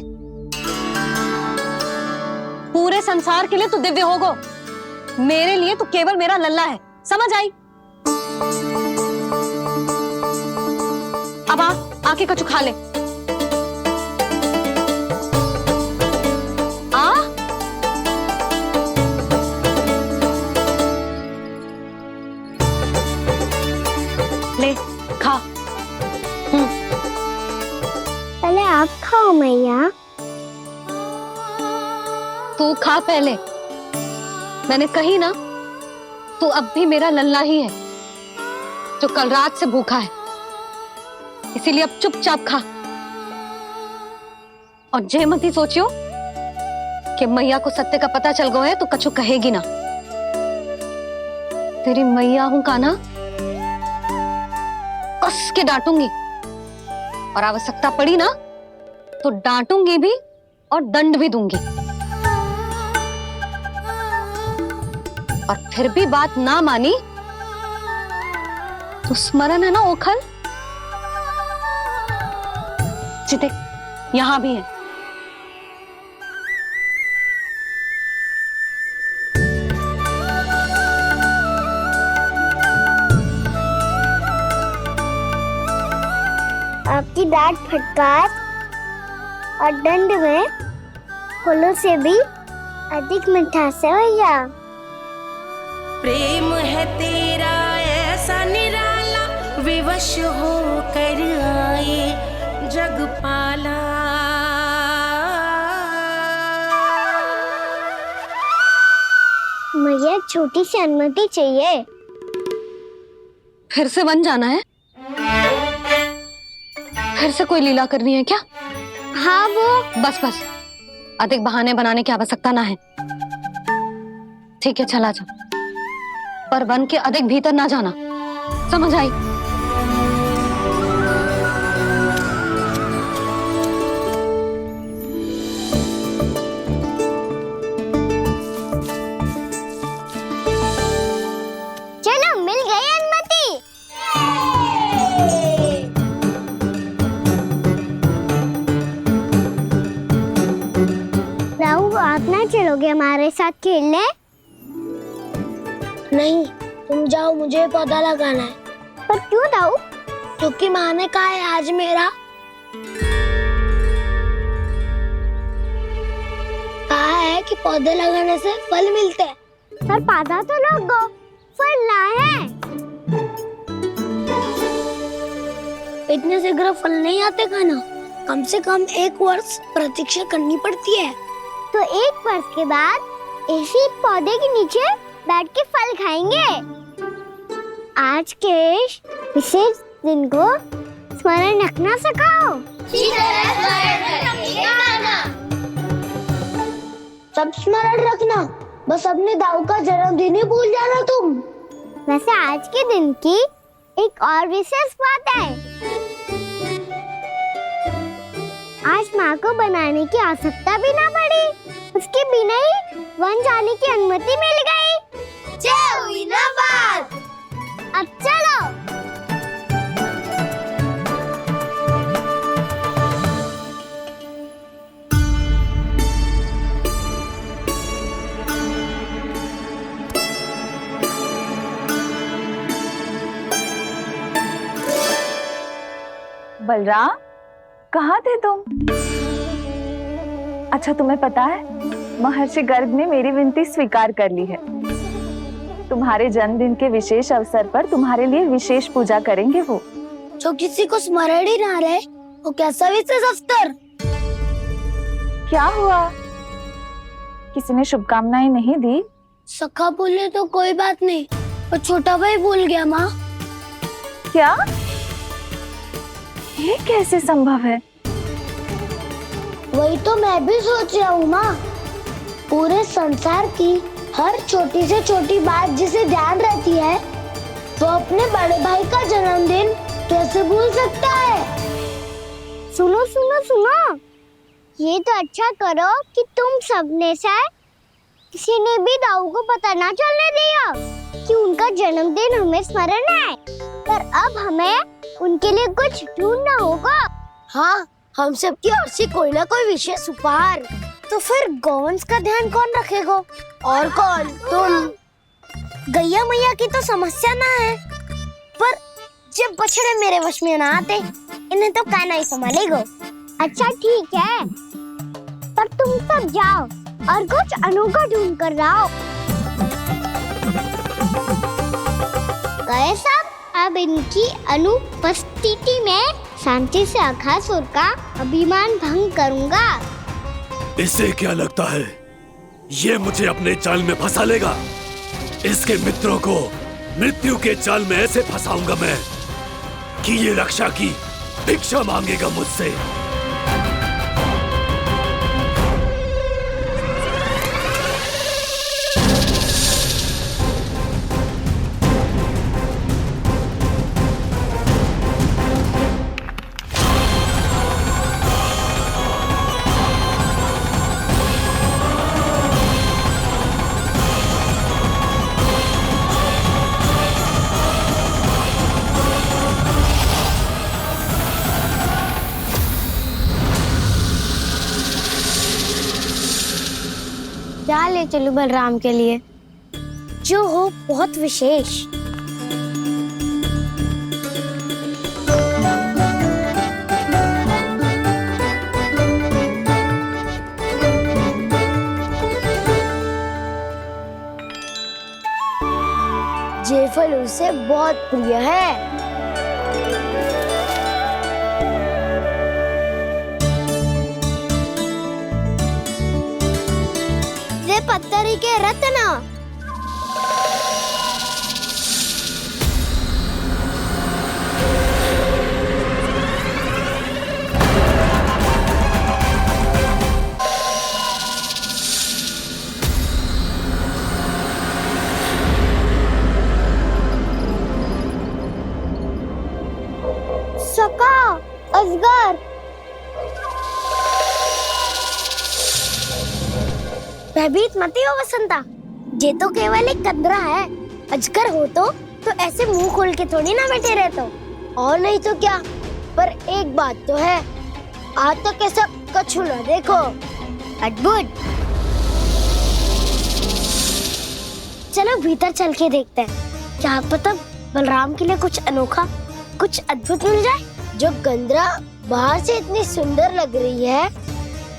[SPEAKER 2] पूरे संसार के लिए तू दिव्य होगो, मेरे लिए तू केवल मेरा लल्ला है। समझ आई? अब आके कछु खा ले। ले खा।
[SPEAKER 10] पहले आप खाओ मैया।
[SPEAKER 2] तू खा पहले। मैंने कही ना, तू अब भी मेरा लल्ला ही है जो कल रात से भूखा है। इसीलिए अब चुपचाप खा। और जय मत ही सोचियो कि मैया को सत्य का पता चल गया है तो कछु कहेगी ना। तेरी मैया हूं कान्हा, कस के डांटूंगी और आवश्यकता पड़ी ना तो डांटूंगी भी और दंड भी दूंगी। और फिर भी बात ना मानी तो स्मरण है ना ओखल? देख, यहां भी है।
[SPEAKER 10] आपकी डांट फटकार और दंड में फूलों से भी अधिक मिठास है भैया।
[SPEAKER 1] प्रेम है तेरा ऐसा निराला, विवश हो कर आए जग पाला।
[SPEAKER 10] छोटी सी अनुमति चाहिए।
[SPEAKER 2] फिर से वन जाना है? फिर से कोई लीला करनी है क्या?
[SPEAKER 10] हाँ वो।
[SPEAKER 2] बस बस, अधिक बहाने बनाने की आवश्यकता ना है। ठीक है, चला जा, पर वन के अधिक भीतर ना जाना, समझ आई?
[SPEAKER 10] चलो, मिल गई अनुमति। राहु, आप ना चलोगे हमारे साथ खेलने?
[SPEAKER 15] नहीं, तुम जाओ, मुझे पौधा लगाना है।
[SPEAKER 10] पर क्यों राहु?
[SPEAKER 15] क्योंकि माँ ने कहा है आज मेरा कहा है कि पौधे लगाने से फल मिलते हैं।
[SPEAKER 10] पर पौधा तो लगो, फल ना है।
[SPEAKER 15] इतने शीघ्र फल नहीं आते खाना, कम से कम 1 वर्ष प्रतीक्षा करनी पड़ती है।
[SPEAKER 10] तो 1 वर्ष के बाद इसी पौधे के नीचे बैठ के फल खाएंगे। आज के विशेष दिन को स्मरण रखना सिखाओ।
[SPEAKER 15] सब स्मरण रखना, बस अपने दाऊ का जन्मदिन ही भूल जाना तुम।
[SPEAKER 10] वैसे आज के दिन की एक और विशेष बात है। आज माँ को बनाने की आवश्यकता भी ना पड़ी, उसके बिना ही वन जाने की अनुमति मिल गई।
[SPEAKER 15] जय हुई ना बात।
[SPEAKER 10] अब चलो।
[SPEAKER 16] बलराम, कहाँ थे तुम? अच्छा, तुम्हें पता है महर्षि गर्ग ने मेरी विनती स्वीकार कर ली है। तुम्हारे जन्मदिन के विशेष अवसर पर तुम्हारे लिए विशेष पूजा करेंगे वो।
[SPEAKER 15] जो किसी को स्मरण ही ना रहे, वो कैसा विशेष अवसर?
[SPEAKER 16] क्या हुआ? किसी ने शुभकामनाएं नहीं दी?
[SPEAKER 15] सखा बोले तो कोई बात नहीं, पर छोटा भाई भूल गया माँ।
[SPEAKER 16] क्या? ये कैसे संभव है?
[SPEAKER 15] वही तो मैं भी सोच रहा हूँ माँ। पूरे संसार की हर छोटी से छोटी बात जिसे ध्यान रहती है, वो अपने बड़े भाई का जन्मदिन कैसे भूल सकता है?
[SPEAKER 10] सुनो सुनो सुनो, ये तो अच्छा करो कि तुम सबने से किसी ने भी दाऊ को पता ना चलने दिया कि उनका जन्मदिन हमें स्मरण है। पर अब हमें उनके लिए कुछ ढूंढना होगा।
[SPEAKER 15] हाँ, हम सबकी ओर से कोई ना कोई विशेष उपहार।
[SPEAKER 10] तो फिर गौवंश का ध्यान कौन रखेगा?
[SPEAKER 15] और कौन? तुम।
[SPEAKER 10] गैया मैया की तो समस्या ना है, पर जब बछड़े मेरे वश में ना आते, इन्हें तो कान्हा ही संभालेगा। अच्छा ठीक है, पर तुम सब जाओ और कुछ अनोखा ढूंढ कर लाओ। गए सब? अब इनकी अनुपस्थिति में शांति से अघासुर का अभिमान भंग करूंगा।
[SPEAKER 14] इसे क्या लगता है ये मुझे अपने जाल में फंसा लेगा? इसके मित्रों को मृत्यु के जाल में ऐसे फंसाऊंगा मैं कि ये रक्षा की भिक्षा मांगेगा मुझसे।
[SPEAKER 10] क्या ले चलूं बलराम के लिए, जो हो बहुत विशेष?
[SPEAKER 15] ये फल उसे बहुत प्रिय है।
[SPEAKER 10] पत्थरी के रत्न।
[SPEAKER 15] भयभीत मत हो वसंता, ये तो केवल एक कंदरा है। अजगर हो तो ऐसे मुंह खोल के थोड़ी ना बैठे रहते हो। और नहीं तो क्या, पर एक बात तो है, आज तक ऐसा कछु ना देखो। अद्भुत। चलो भीतर चल के देखते हैं, क्या पता बलराम के लिए कुछ अनोखा, कुछ अद्भुत मिल जाए। जो गंदरा बाहर से इतनी सुंदर लग रही है,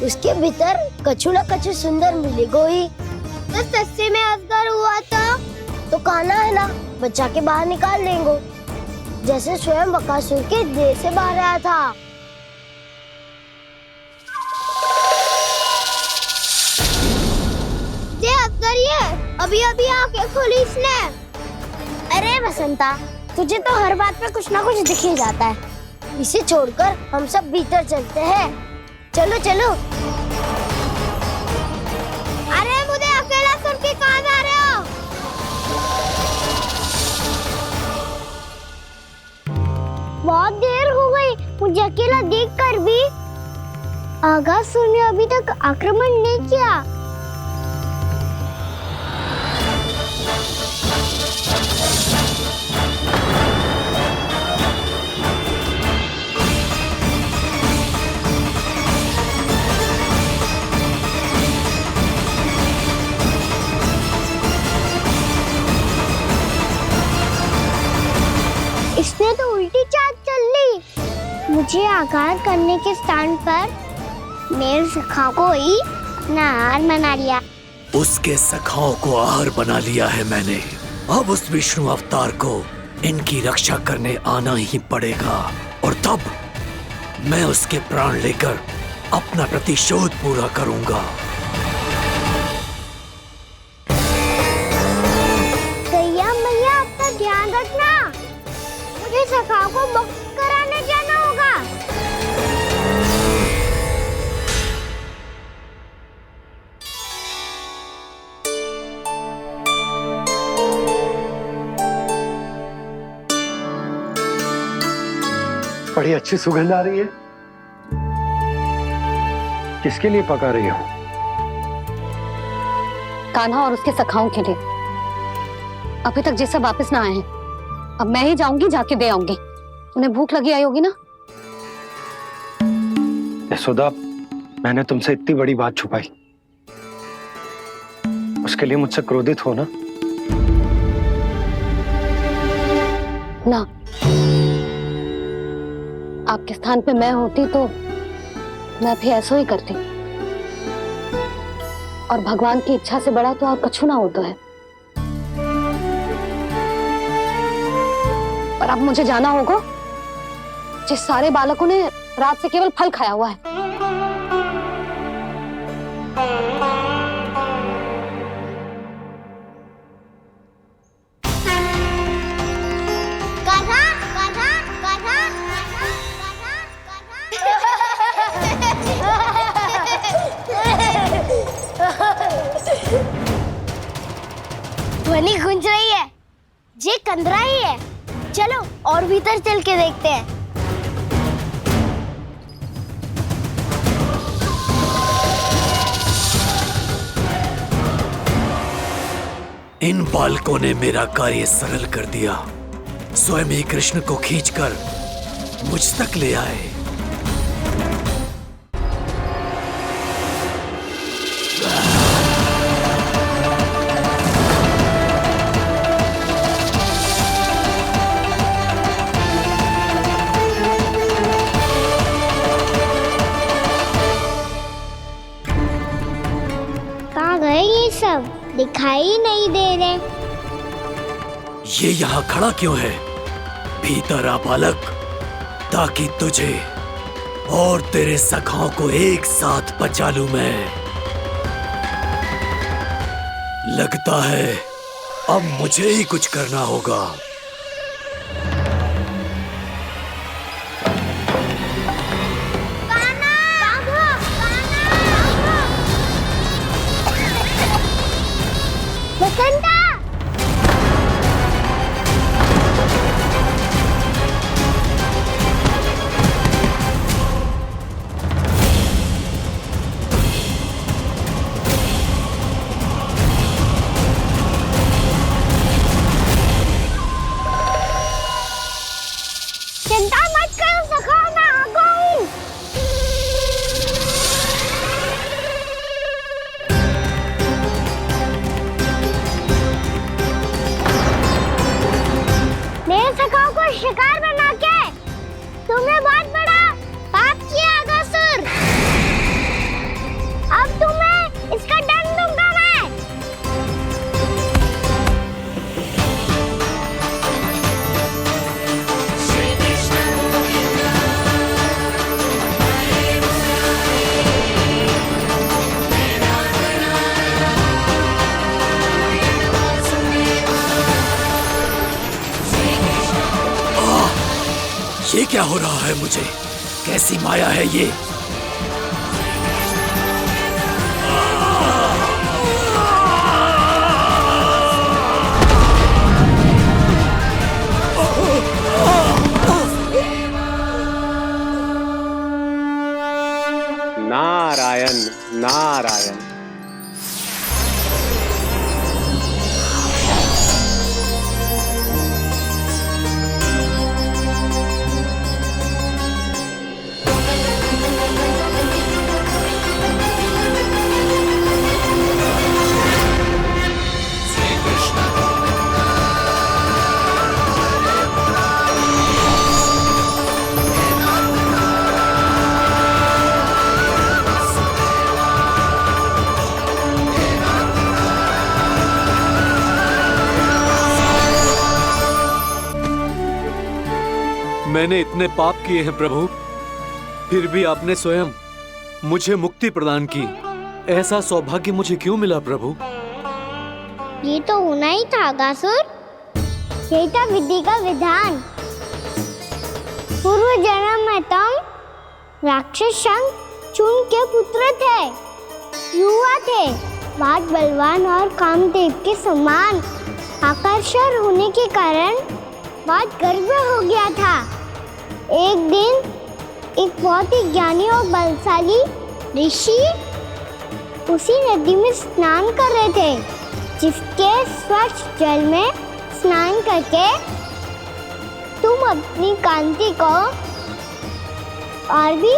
[SPEAKER 15] उसके भीतर कछु न कछु सुंदर मिलेगा ही। तो सस्ते में अजगर हुआ था तो कान्हा है ना, बच्चा के बाहर निकाल लेंगे, जैसे स्वयं बकासुर के देह से बाहर आया था। ये अजगर ही है, अभी अभी आके खोली इसने। अरे वसंता, तुझे तो हर बात पे कुछ ना कुछ दिख ही जाता है। इसे छोड़कर हम सब भीतर चलते हैं। चलो चलो। अरे मुझे अकेला सुन के कहाँ जा रहे हो? बहुत देर हो गई मुझे अकेला देखकर भी। आगासुर ने अभी तक आक्रमण नहीं किया। इसने तो उल्टी चाल चल ली। मुझे आघात करने के स्थान पर मेरे सखा को ही अपना आहार बना लिया।
[SPEAKER 14] उसके सखाओं को आहार बना लिया है मैंने। अब उस विष्णु अवतार को इनकी रक्षा करने आना ही पड़ेगा, और तब मैं उसके प्राण लेकर अपना प्रतिशोध पूरा करूंगा।
[SPEAKER 15] गैया मैया, अपना ध्यान रखना, मुझे सखा को मुक्त कराने जाना होगा।
[SPEAKER 7] बड़ी अच्छी सुगंध आ रही है। किसके लिए पका रही हो?
[SPEAKER 2] कान्हा और उसके सखाओं के लिए। अभी तक जैसे वापस ना आए हैं, अब मैं ही जाऊंगी, जाके दे आऊंगी। उन्हें भूख लगी आई होगी ना।
[SPEAKER 7] यशोदा, मैंने तुमसे इतनी बड़ी बात छुपाई, उसके लिए मुझसे क्रोधित हो ना?
[SPEAKER 2] ना, आपके स्थान पे मैं होती तो मैं भी ऐसा ही करती। और भगवान की इच्छा से बड़ा तो और कछु ना होता है। पर अब मुझे जाना होगा। जिस सारे बालकों ने रात से केवल फल खाया हुआ है।
[SPEAKER 15] कान्हा, कान्हा, कान्हा, ध्वनि गूंज रही है, ये कंदरा ही है। चलो और भीतर चल के देखते हैं।
[SPEAKER 14] इन बालकों ने मेरा कार्य सरल कर दिया। स्वयं ही कृष्ण को खींचकर मुझ तक ले आए।
[SPEAKER 15] सब दिखाई नहीं दे रहे।
[SPEAKER 14] ये यहाँ खड़ा क्यों है? भीतर आ बालक, ताकि तुझे और तेरे सखाओं को एक साथ बचा लूं मैं। लगता है अब मुझे ही कुछ करना होगा। क्या हो रहा है मुझे? कैसी माया है ये?
[SPEAKER 7] नारायण नारायण।
[SPEAKER 13] मैंने इतने पाप किए हैं प्रभु, फिर भी आपने स्वयं मुझे मुक्ति प्रदान की। ऐसा सौभाग्य मुझे क्यों मिला प्रभु?
[SPEAKER 15] ये तो होना ही था अगासुर। यही था विधि का विधान। पूर्व जन्म में तुम राक्षस शंखचूड़ के पुत्र थे, युवा थे, बहुत बलवान और कामदेव के समान। आकर्षण होने के कारण बहुत गर्व हो गया था। एक दिन एक बहुत ही ज्ञानी और बलशाली ऋषि उसी नदी में स्नान कर रहे थे, जिसके स्वच्छ जल में स्नान करके तुम अपनी कांति को और भी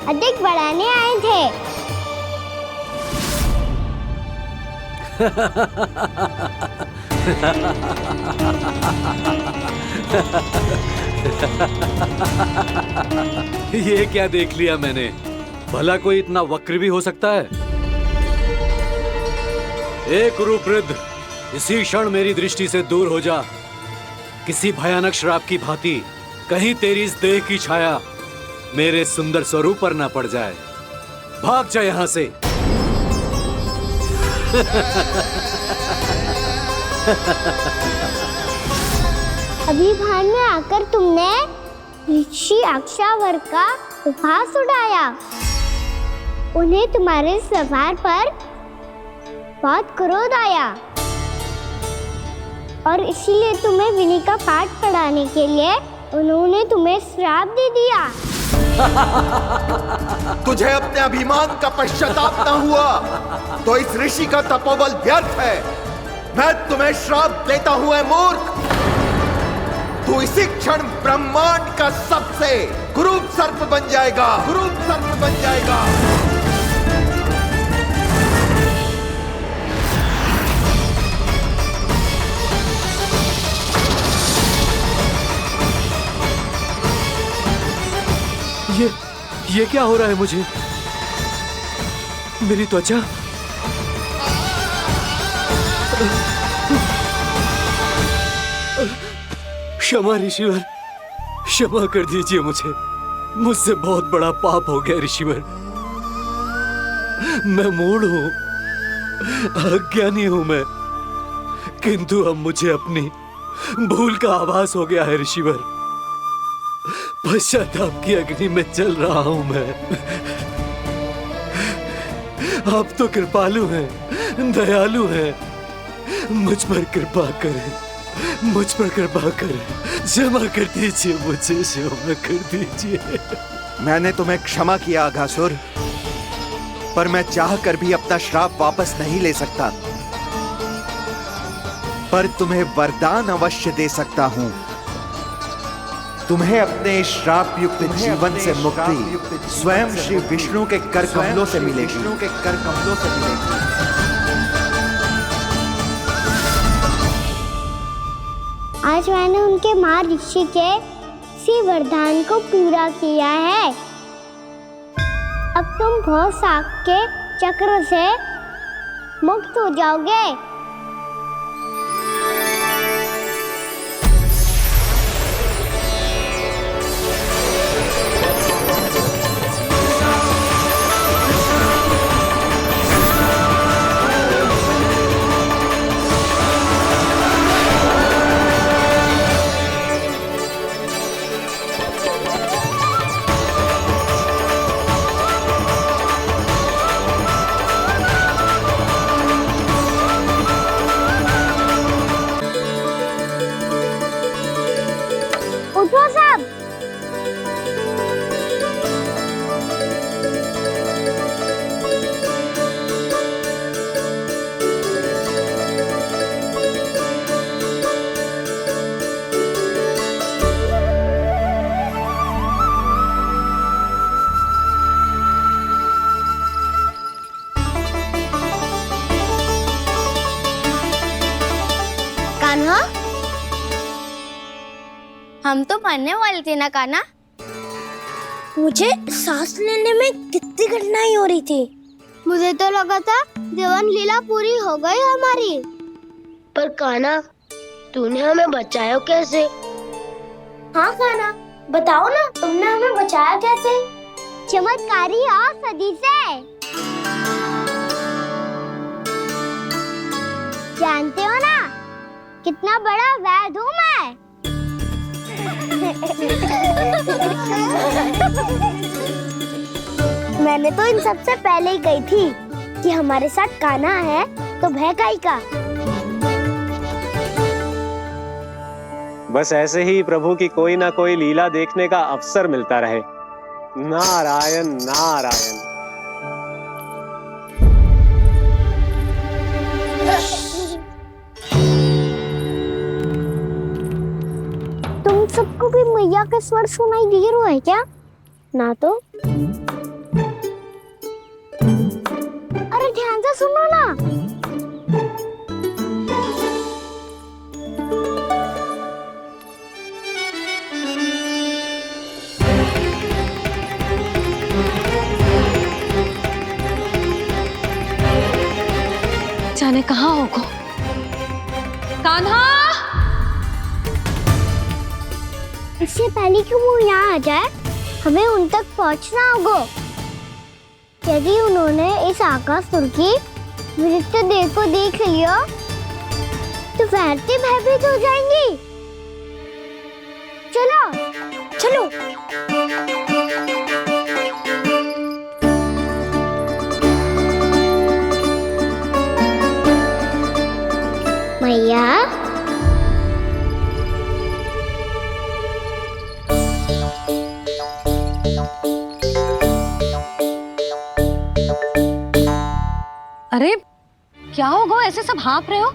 [SPEAKER 15] अधिक बढ़ाने आए थे।
[SPEAKER 13] ये क्या देख लिया मैंने? भला कोई इतना वक्र भी हो सकता है? एक कुरुवृद्ध, इसी क्षण मेरी दृष्टि से दूर हो जा। किसी भयानक श्राप की भांति कहीं तेरी इस देह की छाया मेरे सुंदर स्वरूप पर न पड़ जाए। भाग जा यहाँ से।
[SPEAKER 15] अभी भान में आकर तुमने ऋषि अक्षावर का उपहास उड़ाया। उन्हें तुम्हारे व्यवहार पर बहुत क्रोध आया और इसीलिए तुम्हें विधि का पाठ पढ़ाने के लिए उन्होंने तुम्हें श्राप दे दिया।
[SPEAKER 11] तुझे अपने अभिमान का पश्चाताप न हुआ तो इस ऋषि का तपोबल व्यर्थ है। मैं तुम्हें श्राप देता हूं ऐ मूर्ख। तू इसी क्षण ब्रह्मांड का सबसे कुरूप सर्प बन जाएगा, कुरूप सर्प बन जाएगा।
[SPEAKER 13] ये क्या हो रहा है मुझे? मेरी त्वचा क्षमा ऋषिवर, क्षमा कर दीजिए मुझे। मुझसे बहुत बड़ा पाप हो गया ऋषिवर। मैं मूढ़ हूं, अज्ञानी हूं मैं, किंतु अब मुझे अपनी भूल का आभास हो गया है ऋषिवर। पश्चाताप की अग्नि में जल रहा हूं मैं। आप तो कृपालु हैं, दयालु हैं, मुझ पर कृपा करें, मुझ पर कृपा करें। क्षमा कर दीजिए मुझे, क्षमा कर दीजिए।
[SPEAKER 11] मैंने तुम्हें क्षमा किया अघासुर, पर मैं चाहकर भी अपना श्राप वापस नहीं ले सकता। पर तुम्हें वरदान अवश्य दे सकता हूं। तुम्हें अपने श्राप युक्त जीवन से मुक्ति स्वयं श्री विष्णु के कर कमलों से मिलेगी।
[SPEAKER 15] आज मैंने उनके महर्षि के इसी वरदान को पूरा किया है। अब तुम भव साग के चक्र से मुक्त हो जाओगे।
[SPEAKER 10] हम तो मरने वाले थे ना कान्हा। मुझे सांस लेने में कितनी कठिनाई हो रही थी। मुझे तो लगा था जीवन लीला पूरी हो गई हमारी। पर कान्हा, तूने हमें बचाया कैसे? हाँ कान्हा, बताओ ना, तुमने हमें बचाया कैसे? चमत्कारी और सदी से। जानते हो ना कितना बड़ा वैद हूँ मैं। मैंने तो इन सबसे पहले ही कही थी कि हमारे साथ कान्हा है तो भय काई का।
[SPEAKER 17] बस ऐसे ही प्रभु की कोई ना कोई लीला देखने का अवसर मिलता रहे। नारायण नारायण।
[SPEAKER 10] तुम सबको भी मैया के स्वर सुनाई दे रहे हैं क्या? ना तो। अरे ध्यान से सुनो ना।
[SPEAKER 2] जाने कहाँ होगा कान्हा।
[SPEAKER 10] इससे पहले कि वो यहाँ आ जाए, हमें उन तक पहुँचना होगा। यदि उन्होंने इस आकासुर की नृत्य देह को देख लिया तो वैरती भयभीत हो जाएंगी। चलो चलो। मैया,
[SPEAKER 2] अरे क्या होगा, ऐसे सब हाँफ रहे हो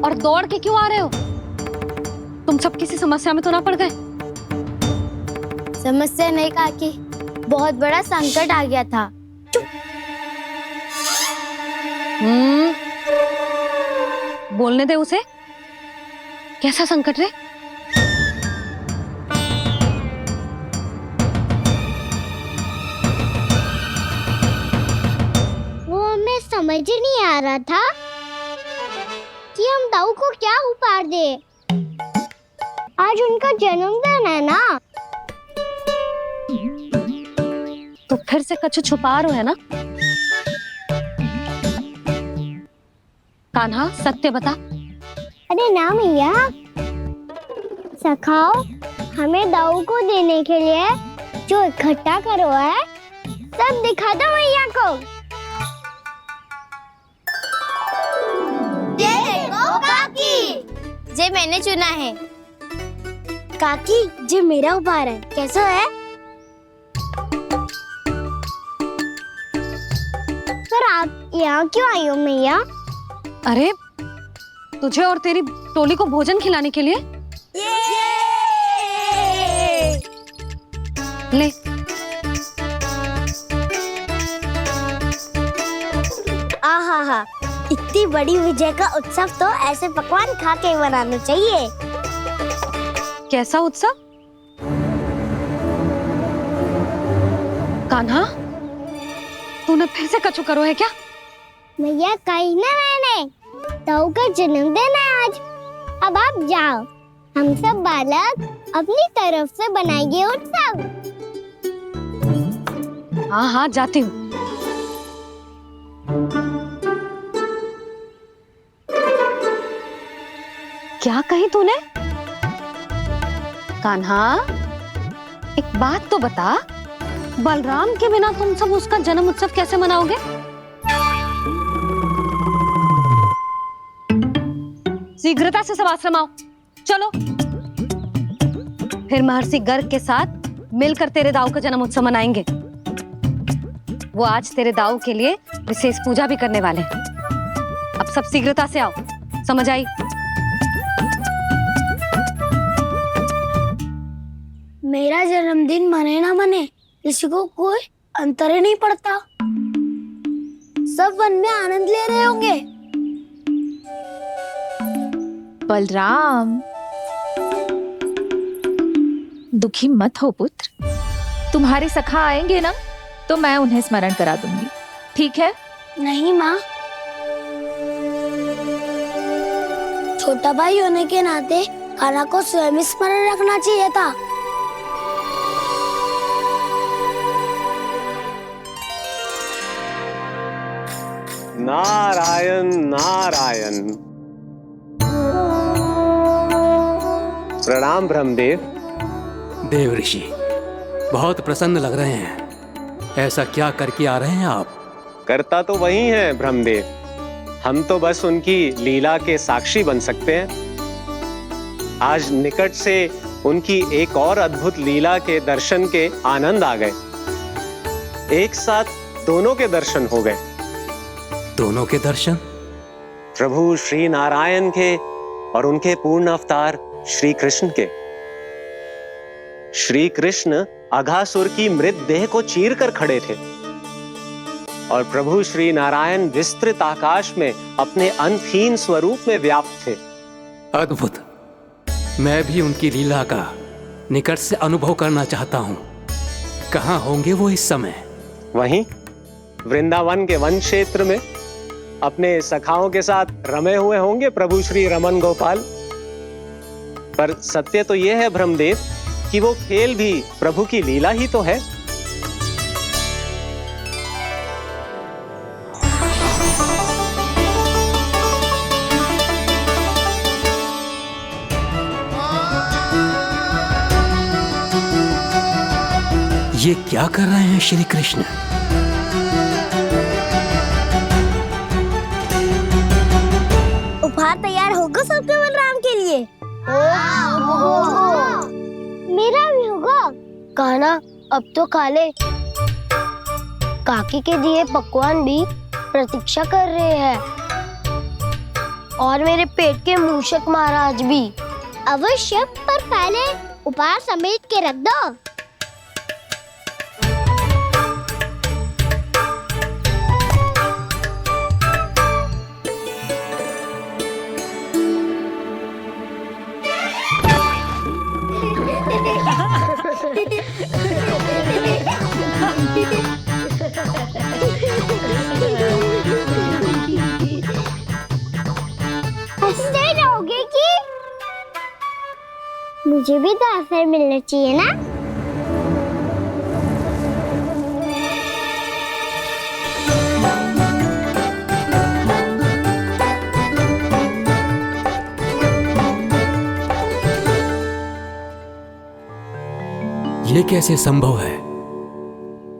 [SPEAKER 2] और दौड़ के क्यों आ रहे हो? तुम सब किसी समस्या में तो ना पड़ गए?
[SPEAKER 10] समस्या नहीं काकी, बहुत बड़ा संकट आ गया था।
[SPEAKER 2] बोलने दे उसे। कैसा संकट रे?
[SPEAKER 10] वो हमें समझ ही नहीं आ रहा था कि हम दाऊ को क्या उपहार दे। आज उनका जन्मदिन है ना।
[SPEAKER 2] तो फिर से कुछ छुपा रहे हो है ना? कान्हा सत्य बता।
[SPEAKER 10] अरे ना मैया, सखाओ हमें दाऊ को देने के लिए जो इकट्ठा करो है सब दिखा दो मैया को। ये देखो काकी, जे मैंने चुना है। काकी, जे मेरा उपहार है, कैसा है? पर आप यहाँ क्यों आई हो मैया?
[SPEAKER 2] अरे तुझे और तेरी टोली को भोजन खिलाने के लिए। ले।
[SPEAKER 10] आहा, इतनी बड़ी विजय का उत्सव तो ऐसे पकवान खा के मनाना चाहिए।
[SPEAKER 2] कैसा उत्सव? कान्हा, तूने फिर से कछु करो है क्या?
[SPEAKER 10] मैया कही ना मैंने, दाऊ का जन्मदिन है आज। अब आप जाओ, हम सब बालक अपनी तरफ से बनाएंगे उत्सव।
[SPEAKER 2] हाँ हाँ जाती हूँ। क्या कही तूने? कान्हा, एक बात तो बता, बलराम के बिना तुम सब उसका जन्म उत्सव कैसे मनाओगे? शीघ्रता से सब आश्रम आओ, चलो। फिर महर्षि गर्ग के साथ मिलकर तेरे दाऊ का जन्म उत्सव मनाएंगे। वो आज तेरे दाऊ के लिए विशेष पूजा भी करने वाले हैं। अब सब शीघ्रता से आओ, समझ आई?
[SPEAKER 10] मेरा जन्मदिन मने ना मने, किसी को कोई अंतर ही नहीं पड़ता। सब वन में आनंद ले रहे होंगे।
[SPEAKER 16] बलराम, दुखी मत हो पुत्र, तुम्हारे सखा आएंगे ना तो मैं उन्हें स्मरण करा दूंगी, ठीक है?
[SPEAKER 15] नहीं माँ, छोटा भाई होने के नाते कान्हा को स्वयं स्मरण रखना चाहिए था।
[SPEAKER 17] नारायण नारायण। प्रणाम ब्रह्मदेव।
[SPEAKER 14] देव ऋषि, बहुत प्रसन्न लग रहे हैं। ऐसा क्या करके आ रहे हैं आप?
[SPEAKER 17] करता तो वही है ब्रह्मदेव, हम तो बस उनकी लीला के साक्षी बन सकते हैं। आज निकट से उनकी एक और अद्भुत लीला के दर्शन के आनंद आ गए। एक साथ दोनों के दर्शन हो गए।
[SPEAKER 14] दोनों के दर्शन?
[SPEAKER 17] प्रभु श्री नारायण के और उनके पूर्ण अवतार श्री कृष्ण के। श्री कृष्ण अघासुर की मृत देह को चीर कर खड़े थे और प्रभु श्री नारायण विस्तृत आकाश में अपने अंतहीन स्वरूप में व्याप्त थे।
[SPEAKER 14] अद्भुत। मैं भी उनकी लीला का निकट से अनुभव करना चाहता हूं। कहां होंगे वो इस समय?
[SPEAKER 17] वहीं वृंदावन के वन क्षेत्र में अपने सखाओं के साथ रमे हुए होंगे प्रभु श्री रमन गोपाल। पर सत्य तो यह है ब्रह्मदेव कि वो खेल भी प्रभु की लीला ही तो है।
[SPEAKER 14] ये क्या कर रहे हैं श्री कृष्ण?
[SPEAKER 15] उपहार तैयार होगा सबके बलराम के लिए? मेरा भी होगा। कान्हा अब तो खा ले। काकी के दिए पकवान भी प्रतीक्षा कर रहे हैं और मेरे पेट के मूषक महाराज भी। अवश्य, पर पहले उपहार समेट के रख दो। हंसते रहोगे कि? मुझे भी तो अवसर मिलना चाहिए ना।
[SPEAKER 14] ये कैसे संभव है?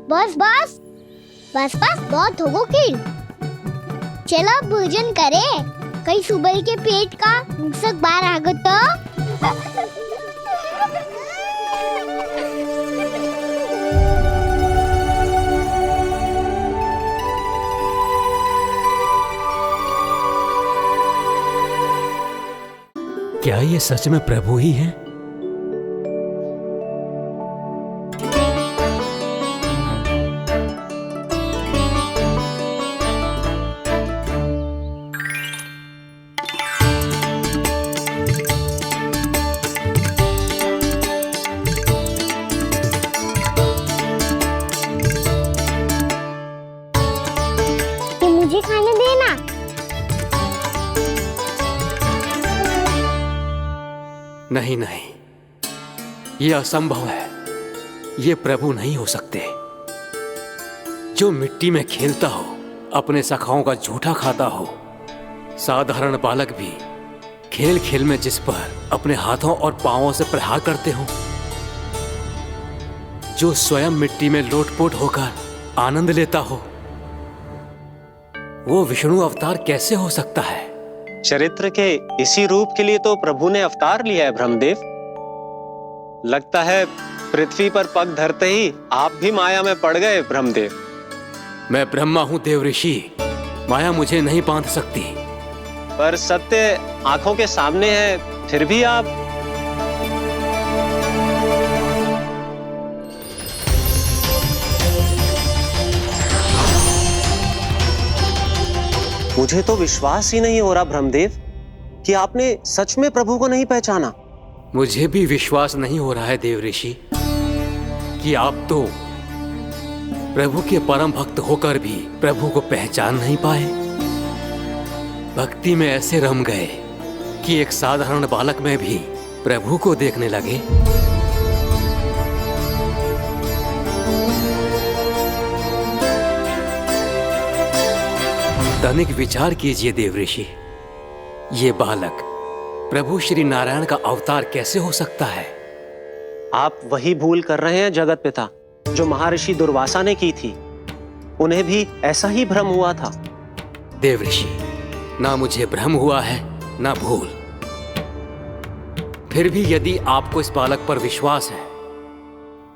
[SPEAKER 15] बस बस बस बस बहुत होगो कि। चलो अब भोजन करें। कई सुबह के पेट का मूषक बाहर आ गया तो।
[SPEAKER 14] क्या ये सच में प्रभु ही हैं?
[SPEAKER 15] मुझे खाने देना।
[SPEAKER 14] नहीं नहीं, ये असंभव है। ये प्रभु नहीं हो सकते। जो मिट्टी में खेलता हो, अपने सखाओं का झूठा खाता हो, साधारण बालक भी खेल खेल में जिस पर अपने हाथों और पांवों से प्रहार करते हो, जो स्वयं मिट्टी में लोटपोट होकर आनंद लेता हो, वो विष्णु अवतार कैसे हो सकता है?
[SPEAKER 17] चरित्र के इसी रूप के लिए तो प्रभु ने अवतार लिया है ब्रह्मदेव। लगता है पृथ्वी पर पग धरते ही आप भी माया में पड़ गए ब्रह्मदेव।
[SPEAKER 14] मैं ब्रह्मा हूं देव ऋषि, माया मुझे नहीं बांध सकती।
[SPEAKER 17] पर सत्य आंखों के सामने है, फिर भी आप। मुझे तो विश्वास ही नहीं हो रहा ब्रह्मदेव कि आपने सच में प्रभु को नहीं पहचाना।
[SPEAKER 18] मुझे भी विश्वास नहीं हो रहा है देव ऋषि कि आप तो प्रभु के परम भक्त होकर भी प्रभु को पहचान नहीं पाए। भक्ति में ऐसे रम गए कि एक साधारण बालक में भी प्रभु को देखने लगे। तनिक विचार कीजिए देव ऋषि, ये बालक प्रभु श्री नारायण का अवतार कैसे हो सकता है?
[SPEAKER 17] आप वही भूल कर रहे हैं जगत पिता जो महर्षि दुर्वासा ने की थी। उन्हें भी ऐसा ही भ्रम हुआ था।
[SPEAKER 18] देव ऋषि, ना मुझे भ्रम हुआ है ना भूल। फिर भी यदि आपको इस बालक पर विश्वास है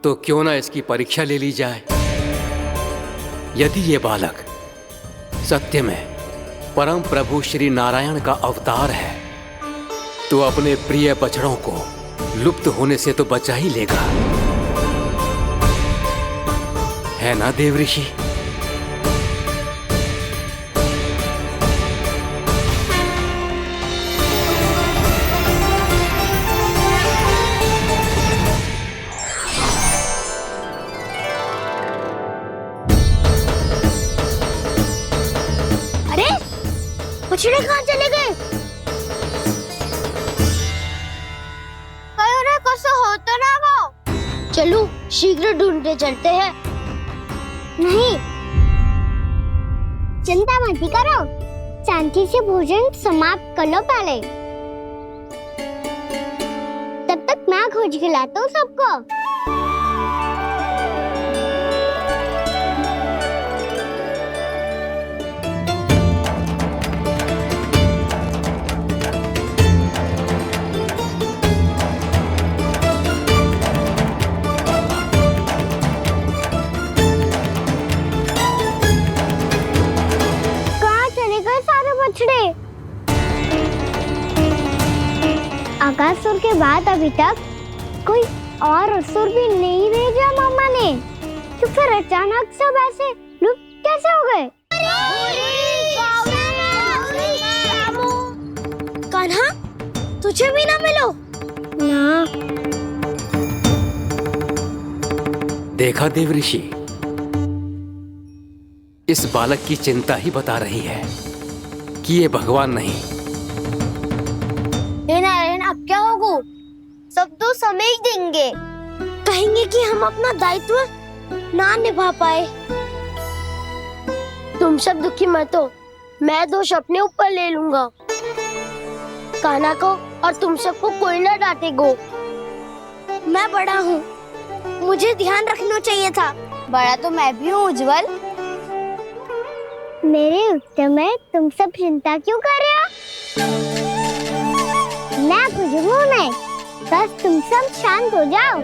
[SPEAKER 18] तो क्यों ना इसकी परीक्षा ले ली जाए। यदि ये बालक सत्य में परम प्रभु श्री नारायण का अवतार है तो अपने प्रिय बछड़ों को लुप्त होने से तो बचा ही लेगा, है ना देव ऋषि?
[SPEAKER 10] अरे बछड़े कहाँ चले गए? हो तो ना वो। चलो शीघ्र ढूंढते चलते हैं। नहीं, चिंता मत करो, शांति से भोजन समाप्त कर लो पहले। तब तक मैं खोज के लाता हूँ सबको। आकासुर के बाद अभी तक कोई और असुर भी नहीं भेजा मम्मा ने, तो फिर अचानक सब ऐसे लुप्त कैसे हो गए? कान्हा, तुझे भी ना मिलो ना।
[SPEAKER 18] देखा देव ऋषि, इस बालक की चिंता ही बता रही है कि ये भगवान नहीं।
[SPEAKER 10] नारायण, अब क्या होगा? सब तो समझ देंगे, कहेंगे कि हम अपना दायित्व ना निभा पाए। तुम सब दुखी मत हो, मैं दोष अपने ऊपर ले लूंगा। कान्हा को और तुम सबको कोई ना डांटेगा। मैं बड़ा हूँ, मुझे ध्यान रखना चाहिए था। बड़ा तो मैं भी हूँ उज्जवल। मेरे उत्तर में तुम सब चिंता क्यों कर रहे हो? मैं कुछ नहीं, बस तुम सब शांत हो जाओ।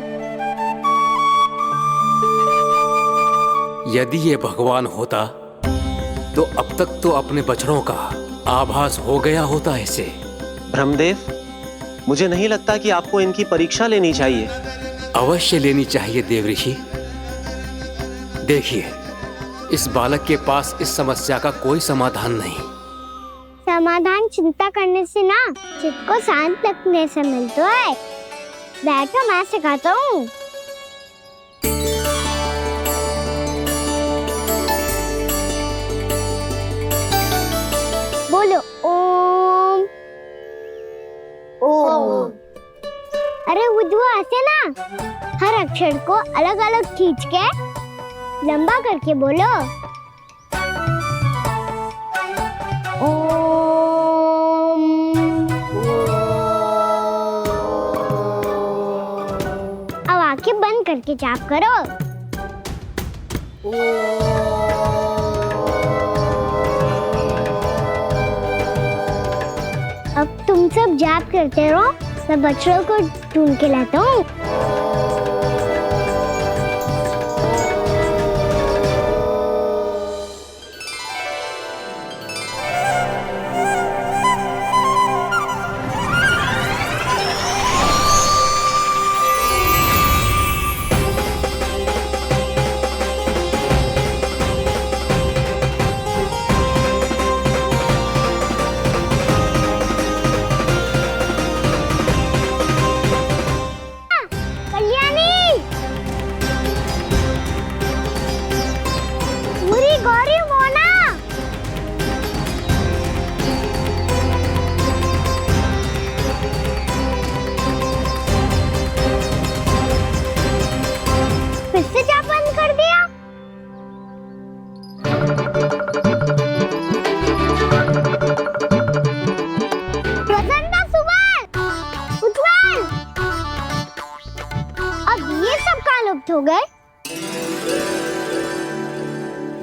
[SPEAKER 18] यदि ये भगवान होता तो अब तक तो अपने बछड़ों का आभास हो गया होता इसे।
[SPEAKER 17] ब्रह्मदेव, मुझे नहीं लगता कि आपको इनकी परीक्षा लेनी चाहिए।
[SPEAKER 18] अवश्य लेनी चाहिए देव ऋषि। देखिए, इस बालक के पास इस समस्या का कोई समाधान नहीं।
[SPEAKER 10] समाधान चिंता करने से ना, चित्त को शांत रखने से मिलता है। बैठो, मैं सिखाता हूँ। बोलो ओम। ओम। अरे उज्जवा, ऐसे ना हर अक्षर को अलग अलग खींच के लंबा करके बोलो। अब आंखें बंद करके जाप करो। अब तुम सब जाप करते रहो, मैं बच्चों को ढूंढ के लाता हूँ।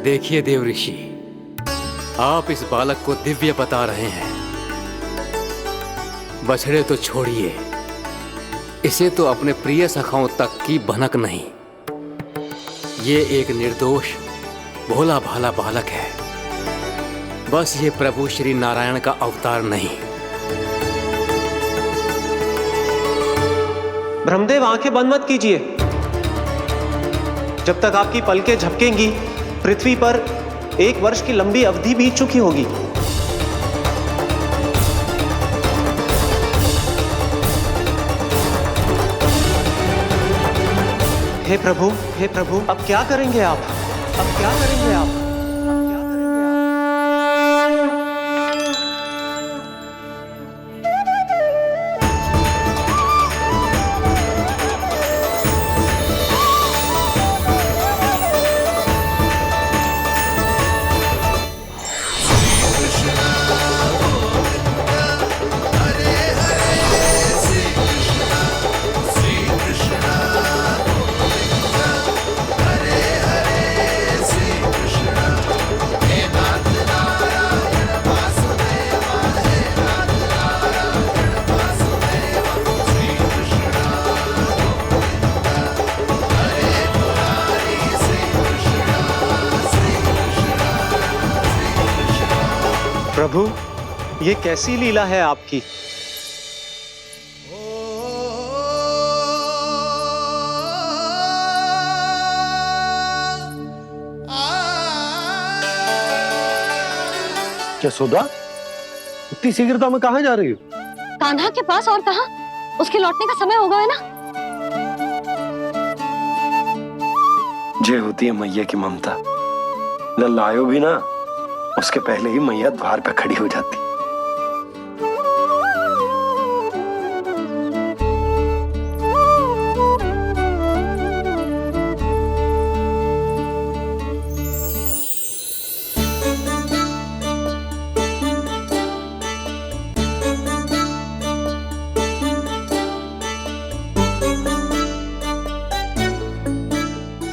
[SPEAKER 18] देखिए देव ऋषि, आप इस बालक को दिव्य बता रहे हैं। बछड़े तो छोड़िए, इसे तो अपने प्रिय सखाओं तक की भनक नहीं। ये एक निर्दोष भोला भाला बालक है, बस ये प्रभु श्री नारायण का अवतार नहीं।
[SPEAKER 17] ब्रह्मदेव, आंखें बंद मत कीजिए। जब तक आपकी पलकें झपकेंगी, पृथ्वी पर 1 वर्ष की लंबी अवधि बीत चुकी होगी। हे प्रभु, अब क्या करेंगे आप? अब क्या करेंगे आप? प्रभु, ये कैसी लीला है आपकी?
[SPEAKER 7] यशोदा, इतनी शीघ्रता में कहाँ जा रही हो?
[SPEAKER 2] कान्हा के पास, और कहाँ? उसके लौटने का समय हो गया है ना।
[SPEAKER 7] जे होती है मैया की ममता, लल्लायो भी ना, उसके पहले ही मैया द्वार पे खड़ी हो जाती।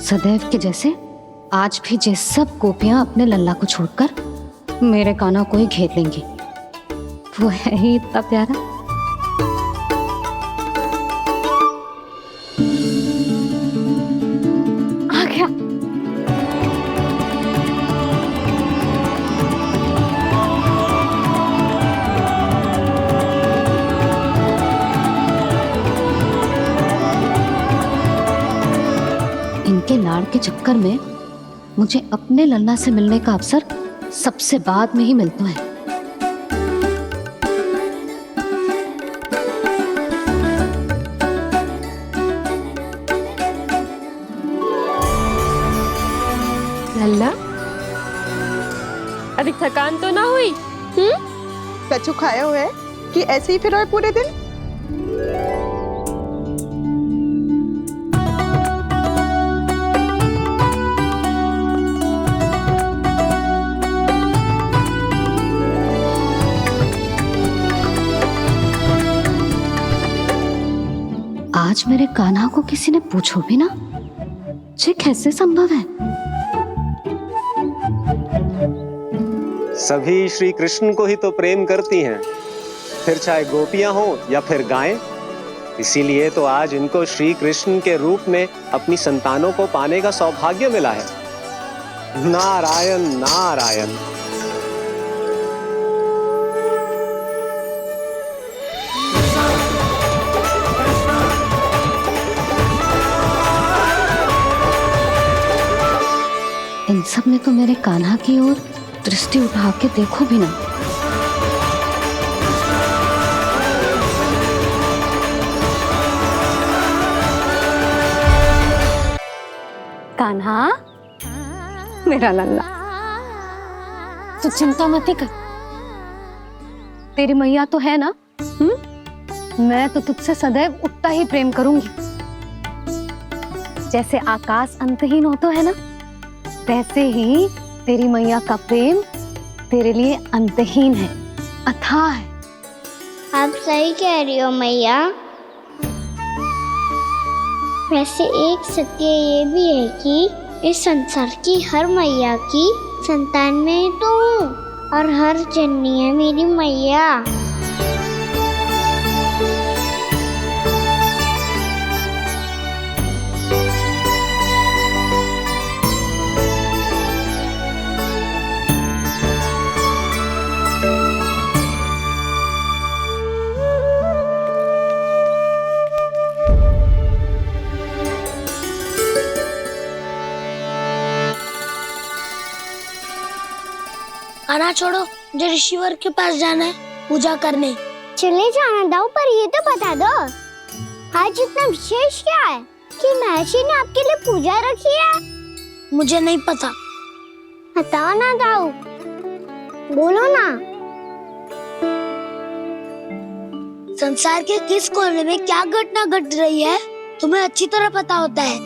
[SPEAKER 9] सदैव के जैसे आज भी जे सब गोपियां अपने लल्ला को छोड़कर मेरे कान्हा को ही घेर लेंगी। वो है ही इतना प्यारा।
[SPEAKER 2] आ गया।
[SPEAKER 9] इनके लाड़ के चक्कर में मुझे अपने लल्ला से मिलने का अवसर सबसे बाद में ही मिलता है।
[SPEAKER 12] लल्ला, अभी थकान तो ना हुई?
[SPEAKER 8] कछु खाया हुआ है कि ऐसे ही फिर पूरे दिन?
[SPEAKER 9] आज मेरे कान्हा को किसी ने पूछो भी ना, ये कैसे संभव है?
[SPEAKER 17] सभी श्री कृष्ण को ही तो प्रेम करती हैं, फिर चाहे गोपियां हो या फिर गायें। इसीलिए तो आज इनको श्री कृष्ण के रूप में अपनी संतानों को पाने का सौभाग्य मिला है। नारायण नारायण।
[SPEAKER 9] इन सब ने तो मेरे कान्हा की ओर दृष्टि उठा के देखो भी ना।
[SPEAKER 2] कान्हा, मेरा लल्ला, तू चिंता मत कर। तेरी मैया तो है ना, मैं तो तुझसे सदैव उतना ही प्रेम करूंगी। जैसे आकाश अंतहीन होता है ना, वैसे ही तेरी मैया का प्रेम तेरे लिए अंतहीन है, अथाह है।
[SPEAKER 10] आप सही कह रही हो मैया। वैसे एक सत्य ये भी है कि इस संसार की हर मैया की संतान में तो हूँ और हर जननी है मेरी मैया।
[SPEAKER 15] खाना छोड़ो, मुझे ऋषिवर के पास जाना है पूजा करने।
[SPEAKER 10] चले जाना दाऊ, पर ये तो बता दो आज इतना विशेष क्या है कि महर्षि ने आपके लिए पूजा रखी है?
[SPEAKER 15] मुझे नहीं पता।
[SPEAKER 10] बताओ ना दाऊ, बोलो ना।
[SPEAKER 15] संसार के किस कोने में क्या घटना घट रही है तुम्हें अच्छी तरह पता होता है।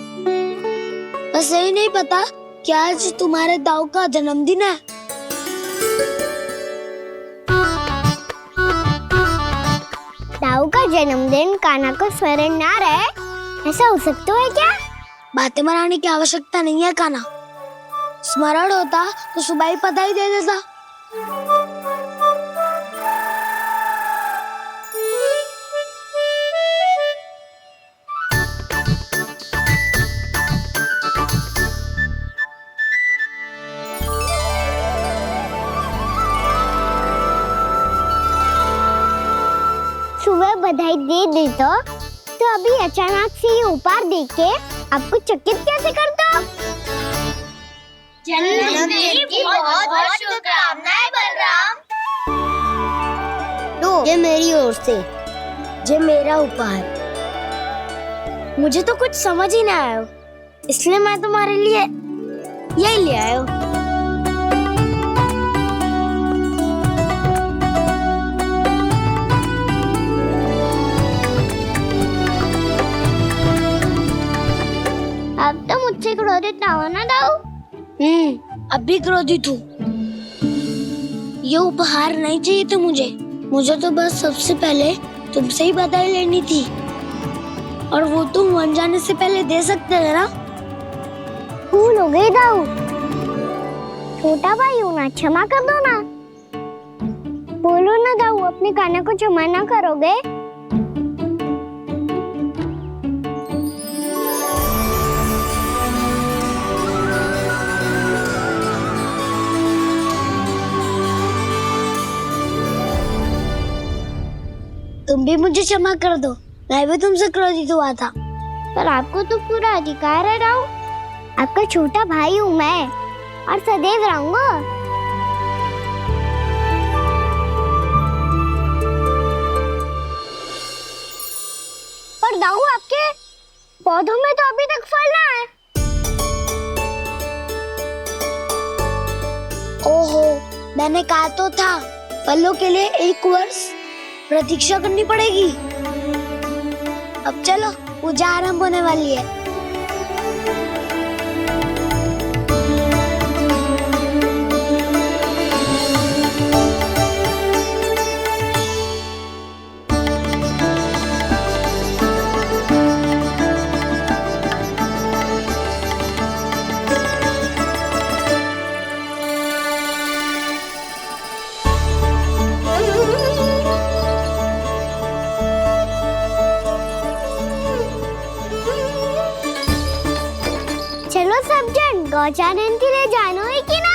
[SPEAKER 15] बस यही नहीं पता कि आज तुम्हारे दाऊ का जन्मदिन है।
[SPEAKER 10] दाऊ का जन्मदिन कान्हा को स्मरण ना रहे, ऐसा हो सकता है क्या?
[SPEAKER 15] बातें बनाने की आवश्यकता नहीं है कान्हा, स्मरण होता तो सुबह ही पता ही दे देता।
[SPEAKER 10] सुबह बधाई दे दी तो अभी अचानक से ये उपहार देख के आपको चकित कैसे कर दो?
[SPEAKER 15] जन्मदिन की बहुत-बहुत शुभकामनाएं बलराम।
[SPEAKER 10] लो, ये मेरी ओर से,
[SPEAKER 15] ये मेरा उपहार। मुझे तो कुछ समझ ही ना आया, इसलिए मैं तुम्हारे लिए यही ले आया हूँ।
[SPEAKER 10] अब तो मुझसे क्रोधित ना हो ना दाऊ।
[SPEAKER 15] अब भी क्रोधित हूँ। ये उपहार नहीं चाहिए था मुझे तो बस सबसे पहले तुमसे ही बधाई लेनी थी, और वो तुम वन जाने से पहले दे सकते थे ना।
[SPEAKER 10] भूल हो गई दाऊ, छोटा भाई हूँ ना, क्षमा कर दो ना। बोलो ना दाऊ, अपने कान्हा को क्षमा ना करोगे?
[SPEAKER 15] तुम भी मुझे क्षमा कर दो, मैं भी तुमसे क्रोधित हुआ था।
[SPEAKER 10] पर आपको तो पूरा अधिकार है दाऊ, आपका छोटा भाई हूँ मैं और सदैव रहूंगा। पर दाऊ, आपके पौधों में तो अभी तक फल ना है।
[SPEAKER 15] ओहो, मैंने कहा तो था फलों के लिए 1 वर्ष प्रतीक्षा करनी पड़ेगी। अब चलो, पूजा आरंभ होने वाली है।
[SPEAKER 10] चलो सब जन गौचारण के लिए जानो है कि ना?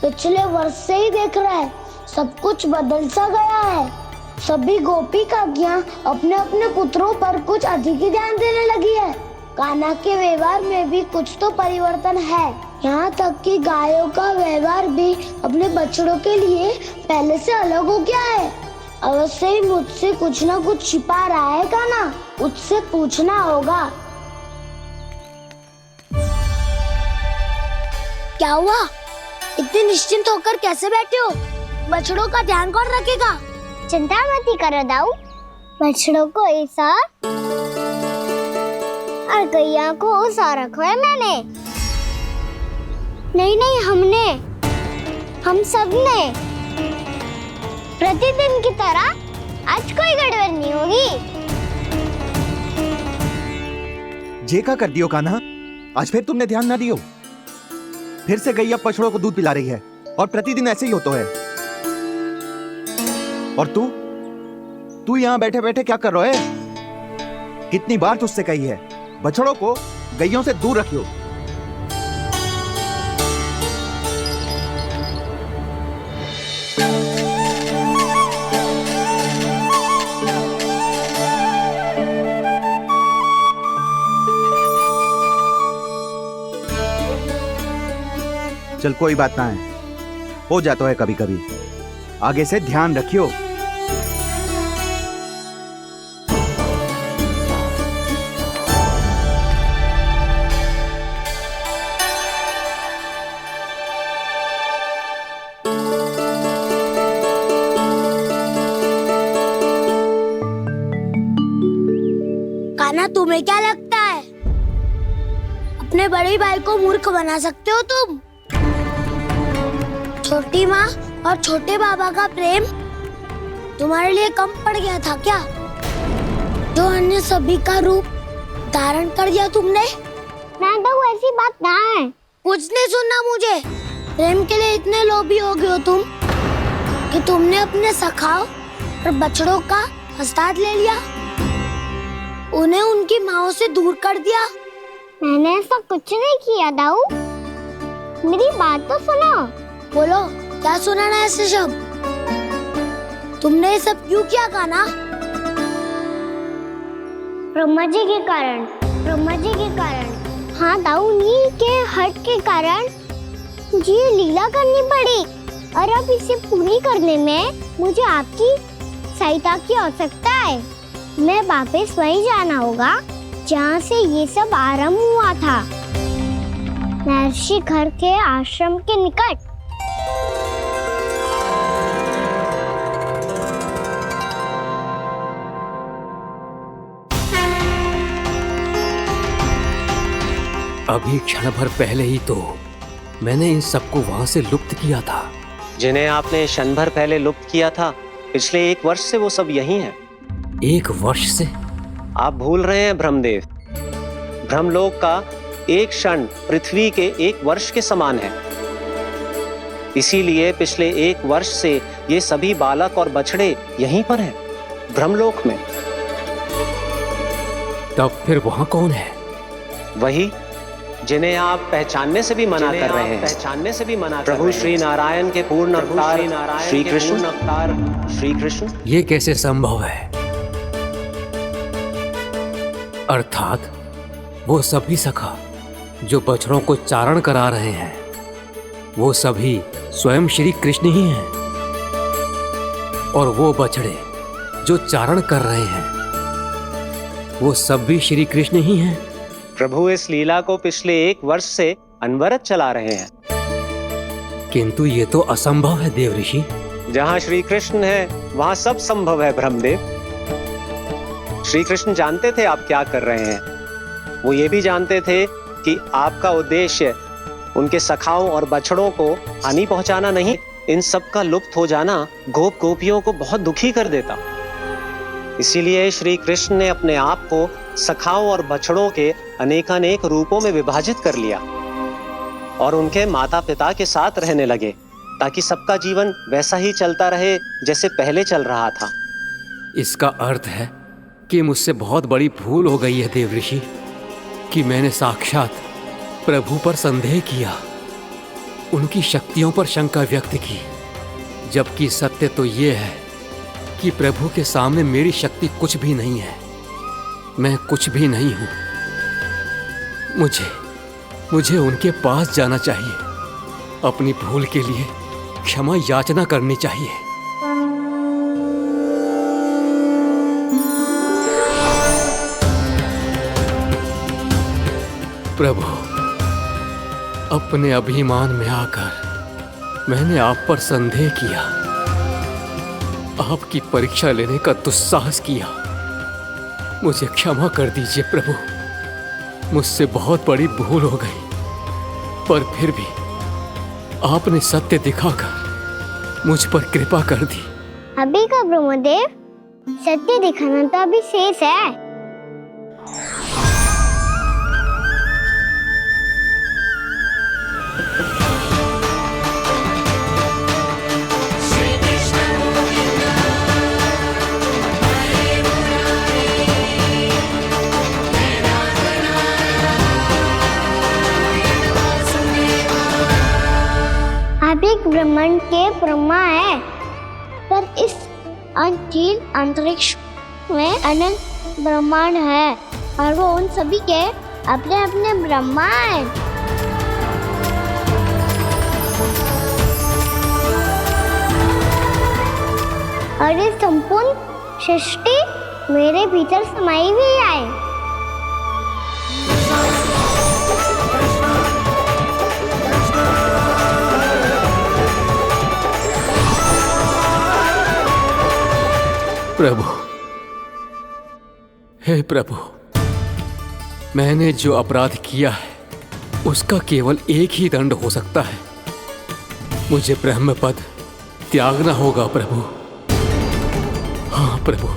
[SPEAKER 15] पिछले वर्ष से ही देख रहा है, सब कुछ बदल सा गया है। सभी गोपी काकियां अपने अपने पुत्रों पर कुछ अधिक ही ध्यान देने लगी है। कान्हा के व्यवहार में भी कुछ तो परिवर्तन है। यहाँ तक कि गायों का व्यवहार भी अपने बछड़ों के लिए पहले से अलग हो गया है। अवश्य ही मुझसे कुछ ना कुछ छिपा रहा है कान्हा, उससे पूछना होगा। क्या हुआ? इतने निश्चिंत होकर कैसे बैठे हो? बछड़ों का ध्यान कौन रखेगा?
[SPEAKER 10] चिंता मत करो दाऊ, बछड़ों को ऐसा और गैया को ऐसा रखा है मैंने।
[SPEAKER 15] नहीं नहीं, हम सब ने प्रतिदिन की तरह आज कोई गड़बड़ नहीं होगी।
[SPEAKER 11] जे का कर दियो कान्हा, आज फिर तुमने ध्यान ना दियो। फिर से गैया बछड़ों को दूध पिला रही है और प्रतिदिन ऐसे ही होता है। और तू यहाँ बैठे बैठे क्या कर रहा है? कितनी बार तुझसे कही है बछड़ों को गैयों से दूर रखियो। चल कोई बात ना है, हो जाता है कभी कभी। आगे से ध्यान रखियो।
[SPEAKER 15] कान्हा, तुम्हें क्या लगता है अपने बड़े भाई को मूर्ख बना सकते हो तुम? छोटी माँ और छोटे बाबा का प्रेम तुम्हारे लिए कम पड़ गया था क्या? जो अन्य सभी का रूप धारण कर दिया तुमने? तो ऐसी बात ना है। कुछ नहीं सुनना मुझे। प्रेम के लिए इतने लोभी हो गए हो तुम कि तुमने अपने सखाओ और बछड़ों का हस्ताक्षर ले लिया, उन्हें उनकी माँओं से दूर कर दिया। मैंने ऐसा कुछ नहीं किया दाऊ, मेरी बात तो सुनो। बोलो, क्या सुनाना है ऐसे शब्द? तुमने ये सब क्यों किया कान्हा? ब्रह्मा जी के कारण। हाँ दाऊ, नील के हट के कारण मुझे ये लीला करनी पड़ी, और अब इसे पूरी करने में मुझे आपकी सहायता की आवश्यकता है। मैं वापस वहीं जाना होगा जहाँ से ये सब आरंभ हुआ था, महर्षि घर के आश्रम के निकट।
[SPEAKER 18] अभी क्षण भर पहले ही तो मैंने इन सबको वहां से लुप्त किया था।
[SPEAKER 17] जिन्हें आपने क्षण भर पहले लुप्त किया था, पिछले 1 वर्ष से वो सब यही हैं।
[SPEAKER 18] 1 वर्ष से?
[SPEAKER 17] आप भूल रहे हैं ब्रह्मदेव। ब्रह्मलोक का एक क्षण पृथ्वी के 1 वर्ष के समान है। इसीलिए पिछले 1 वर्ष से ये सभी बालक और बछड़े यहीं पर हैं, ब्रह्मलोक में।
[SPEAKER 18] तब फिर वहां कौन है?
[SPEAKER 17] वही जिन्हें आप पहचानने से भी मना कर रहे हैं। प्रभु श्री नारायण के पूर्ण अवतार श्री कृष्ण।
[SPEAKER 18] ये कैसे संभव है? अर्थात वो सभी सखा जो बछड़ों को चारण करा रहे हैं, वो सभी स्वयं श्री कृष्ण ही हैं, और वो बछड़े जो चारण कर रहे हैं, वो सब भी श्री कृष्ण ही हैं।
[SPEAKER 17] प्रभु इस लीला को पिछले 1 वर्ष से अनवरत चला रहे हैं।
[SPEAKER 18] किंतु ये तो असंभव है देव ऋषि।
[SPEAKER 17] जहाँ श्री कृष्ण है वहाँ सब संभव है ब्रह्मदेव। श्री कृष्ण जानते थे आप क्या कर रहे हैं। वो ये भी जानते थे कि आपका उद्देश्य उनके सखाओं और बछड़ों को हानि पहुंचाना नहीं। इन सब का लुप्त हो जाना गोप गोपियों को बहुत दुखी कर देता। इसीलिए श्री कृष्ण ने अपने आप को सखाओं और बछड़ों के अनेकानेक रूपों में विभाजित कर लिया और उनके माता पिता के साथ रहने लगे, ताकि सबका जीवन वैसा ही चलता रहे जैसे पहले चल रहा था।
[SPEAKER 18] इसका अर्थ है कि मुझसे बहुत बड़ी भूल हो गई है देव ऋषि, कि मैंने साक्षात प्रभु पर संदेह किया, उनकी शक्तियों पर शंका व्यक्त की, जबकि सत्य तो ये है कि प्रभु के सामने मेरी शक्ति कुछ भी नहीं है। मैं कुछ भी नहीं हूं। मुझे उनके पास जाना चाहिए, अपनी भूल के लिए क्षमा याचना करनी चाहिए। प्रभु, अपने अभिमान में आकर मैंने आप पर संदेह किया, आपकी परीक्षा लेने का दुस्साहस किया। मुझे क्षमा कर दीजिए प्रभु, मुझसे बहुत बड़ी भूल हो गई। पर फिर भी आपने सत्य दिखाकर मुझ पर कृपा कर दी।
[SPEAKER 10] अभी का ब्रह्मदेव, सत्य दिखाना तो अभी शेष है। आप एक ब्रह्मांड के ब्रह्मा है, पर इस अनंत अंतरिक्ष में अनंत ब्रह्मांड है और वो उन सभी के अपने अपने ब्रह्मा हैं। और ये संपूर्ण सृष्टि मेरे भीतर समाई हुई है।
[SPEAKER 18] प्रभु, हे प्रभु, मैंने जो अपराध किया है उसका केवल एक ही दंड हो सकता है। मुझे ब्रह्म पद त्यागना होगा प्रभु। हाँ प्रभु,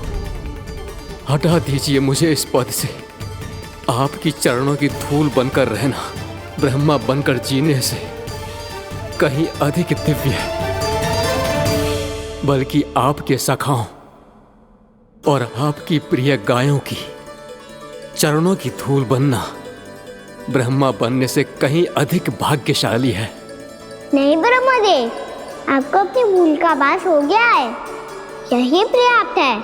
[SPEAKER 18] हटा दीजिए मुझे इस पद से। आपकी चरणों की धूल बनकर रहना ब्रह्मा बनकर जीने से कहीं अधिक दिव्य है। बल्कि आपके सखाओं और आपकी प्रिय गायों की चरणों की धूल बनना ब्रह्मा बनने से कहीं अधिक भाग्यशाली है।
[SPEAKER 10] नहीं ब्रह्मदेव, आपको अपनी भूल का आभास हो गया है, यही पर्याप्त है।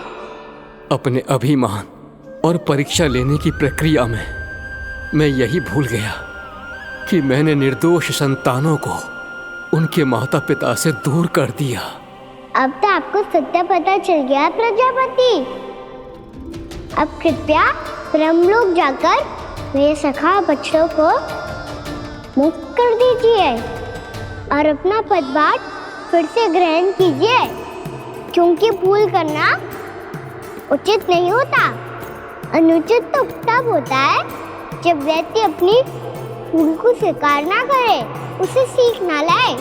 [SPEAKER 18] अपने अभिमान और परीक्षा लेने की प्रक्रिया में मैं यही भूल गया कि मैंने निर्दोष संतानों को उनके माता पिता से दूर कर दिया।
[SPEAKER 10] अब तो आपको सत्य पता चल गया प्रजापति। अब कृपया ब्रह्मलोक जाकर मेरे सखा बच्चों को मुक्त कर दीजिए और अपना पदभार फिर से ग्रहण कीजिए, क्योंकि भूल करना उचित नहीं होता। अनुचित तो तब होता है जब व्यक्ति अपनी भूल को स्वीकार ना करे, उसे सीख ना लाए।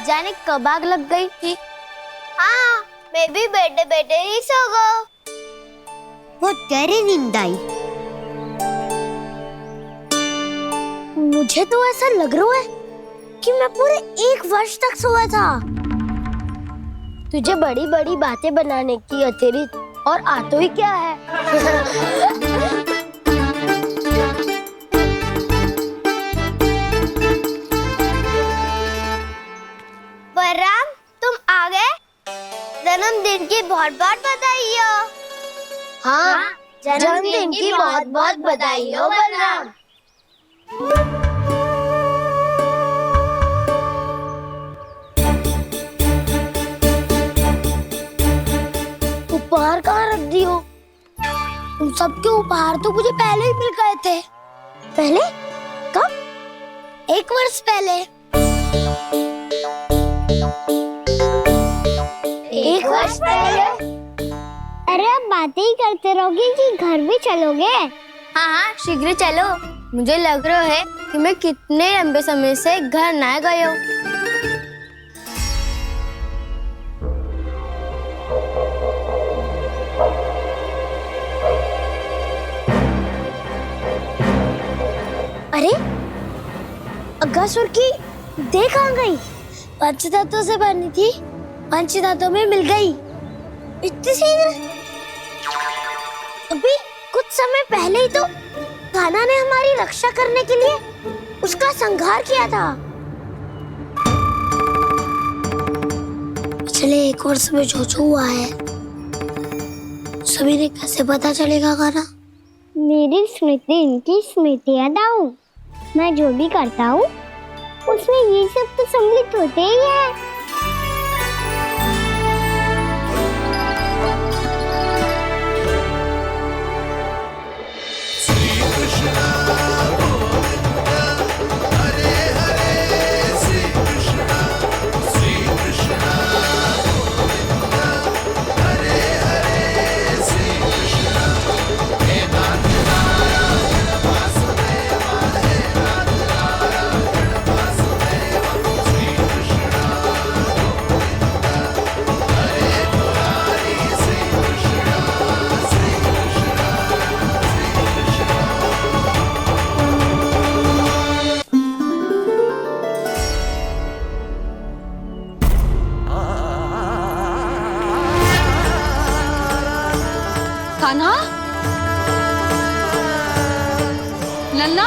[SPEAKER 15] जाने कब आग लग गई थी। हाँ, मैं भी बैठे बैठे ही सो गया। बहुत गहरी नींद आई। मुझे तो ऐसा लग रहा है कि मैं पूरे 1 वर्ष तक सोया था। तुझे बड़ी बड़ी बातें बनाने की अतिरिक्त और आता ही क्या है। बलराम, तुम आ गए? जन्मदिन की बहुत बहुत बधाई हो। हाँ, जन्मदिन की बहुत बहुत बधाई हो बलराम। उपहार कहाँ रख दी हो? तुम सबके उपहार तो मुझे पहले ही मिल गए थे। पहले? कब? 1 वर्ष पहले। 1 वर्ष पहले? अरे अब बातें ही करते रहोगे कि घर भी चलोगे? हाँ हाँ, शीघ्र चलो। मुझे लग रहा है कि मैं कितने लंबे समय से घर ना गए हूँ। अरे अगासुर की देह कहाँ गई? पंचतत्वों से बनी थी, पंचतत्वों में मिल गई। इतनी शीघ्र? अभी कुछ समय पहले ही तो कान्हा ने हमारी रक्षा करने के लिए उसका संहार किया था। पिछले 1 वर्ष में जो हुआ है सभी ने कैसे पता चलेगा गाना? मेरी स्मृति इनकी स्मृति अदाऊं। मैं जो भी करता हूँ उसमें ये सब तो सम्मिलित होते ही है।
[SPEAKER 2] कान्हा, लल्ला,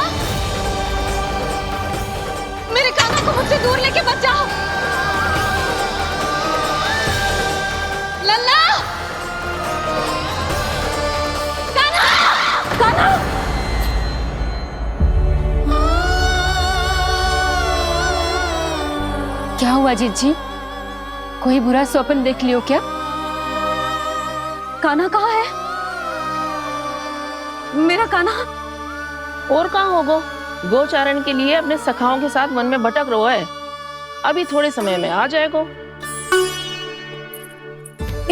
[SPEAKER 2] मेरे कान्हा को मुझसे दूर लेके मत जाओ। लल्ला, कान्हा, कान्हा। क्या हुआ जीजी? कोई बुरा स्वप्न देख लियो क्या? कान्हा कहाँ है? मेरा कान्हा?
[SPEAKER 19] और कहाँ होगो? गोचारण के लिए अपने सखाओं के साथ वन में भटक रहा है। अभी थोड़े समय में आ जाएगा।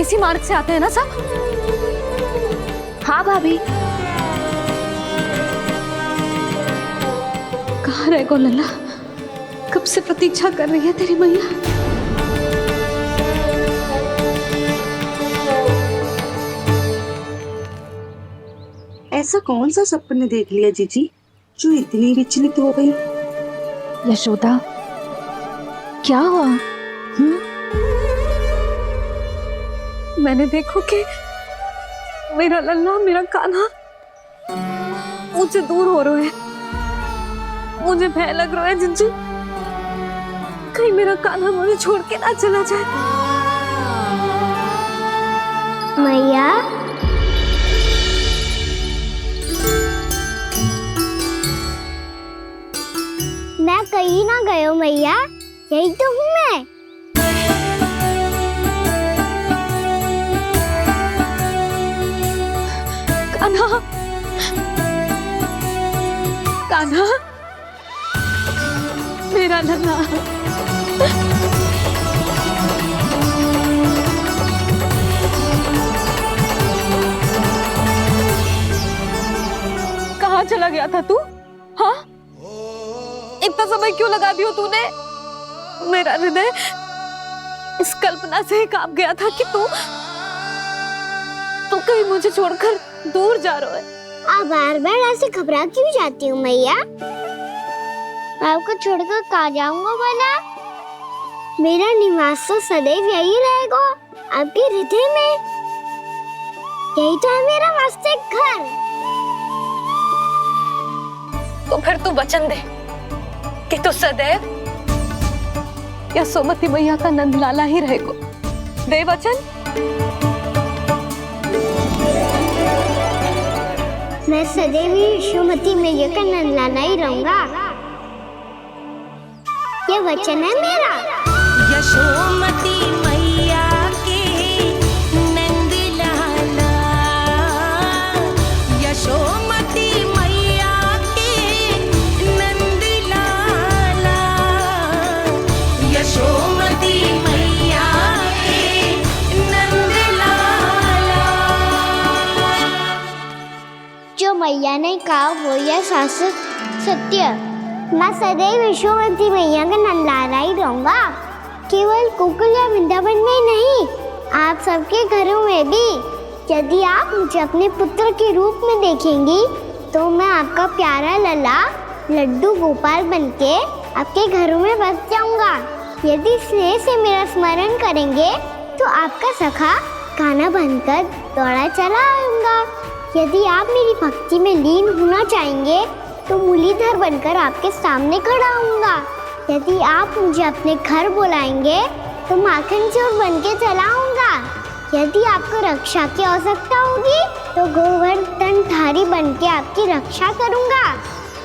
[SPEAKER 2] इसी मार्ग से आते हैं ना सब?
[SPEAKER 12] हाँ भाभी।
[SPEAKER 2] कहाँ रह गो लल्ला? कब से प्रतीक्षा कर रही है तेरी मैया।
[SPEAKER 20] ऐसा कौन सा सपने देख लिया जीजी जो इतनी विचलित हो गई?
[SPEAKER 9] यशोदा, क्या हुआ?
[SPEAKER 2] मैंने देखो कि मेरा लल्ला, मेरा कान्हा मुझे दूर हो रहा है। मुझे भय लग रहा है जीजी, कहीं मेरा कान्हा मुझे छोड़ के ना चला जाए।
[SPEAKER 15] मैया, मैं कहीं ना गयो मैया, यही तो हूँ मैं।
[SPEAKER 2] कान्हा, कान्हा, मेरा लल्ला। कहाँ चला गया था तू? हाँ, इतना समय क्यों लगा दियो तूने? मेरा हृदय इस कल्पना से कांप गया था कि तू कहीं मुझे छोड़कर दूर जा रहा है।
[SPEAKER 15] आप बार बार ऐसे घबरा क्यों जाती हूँ मैया? आपको छोड़कर कहाँ जाऊंगा भला? मेरा निवास तो सदैव यही रहेगा, आपके हृदय में। यही तो है मेरा वास्तविक घर।
[SPEAKER 2] तो फिर तू वचन दे कि तू सदैव यशोमती मैया का नंदलाला ही रहेगा। दे वचन।
[SPEAKER 15] मैं सदैव यशोमती मैया का नंदलाला ही रहूंगा, ये वचन है मेरा।
[SPEAKER 1] यशोमती मैया के नंदलाला, यशोमती मैया के नंदलाला, यशोमती मैया के नंदलाला।
[SPEAKER 15] जो मैया ने कहा वो यह शाश्वत सत्य। मैं सदैव यशोमती मैया का नंदलाला ही रहूंगा, केवल गोकुल या वृंदावन में नहीं, आप सबके घरों में भी। यदि आप मुझे अपने पुत्र के रूप में देखेंगी तो मैं आपका प्यारा लल्ला लड्डू गोपाल बनके आपके घरों में बस जाऊंगा। यदि स्नेह से मेरा स्मरण करेंगे तो आपका सखा गाना बनकर दौड़ा चला आऊंगा। यदि आप मेरी भक्ति में लीन होना चाहेंगे तो मुरलीधर बनकर आपके सामने खड़ा होऊंगा। यदि आप मुझे अपने घर बुलाएंगे
[SPEAKER 10] तो माखन चोर बन के चला आऊंगा। यदि आपको रक्षा की आवश्यकता होगी तो गोवर्धनधारी बन के आपकी रक्षा करूंगा।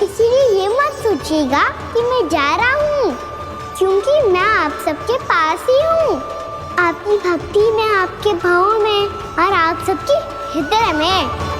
[SPEAKER 10] इसीलिए ये मत सोचिएगा कि मैं जा रहा हूँ, क्योंकि मैं आप सबके पास ही हूँ, आपकी भक्ति में, आपके भावों में और आप सबके हृदय में।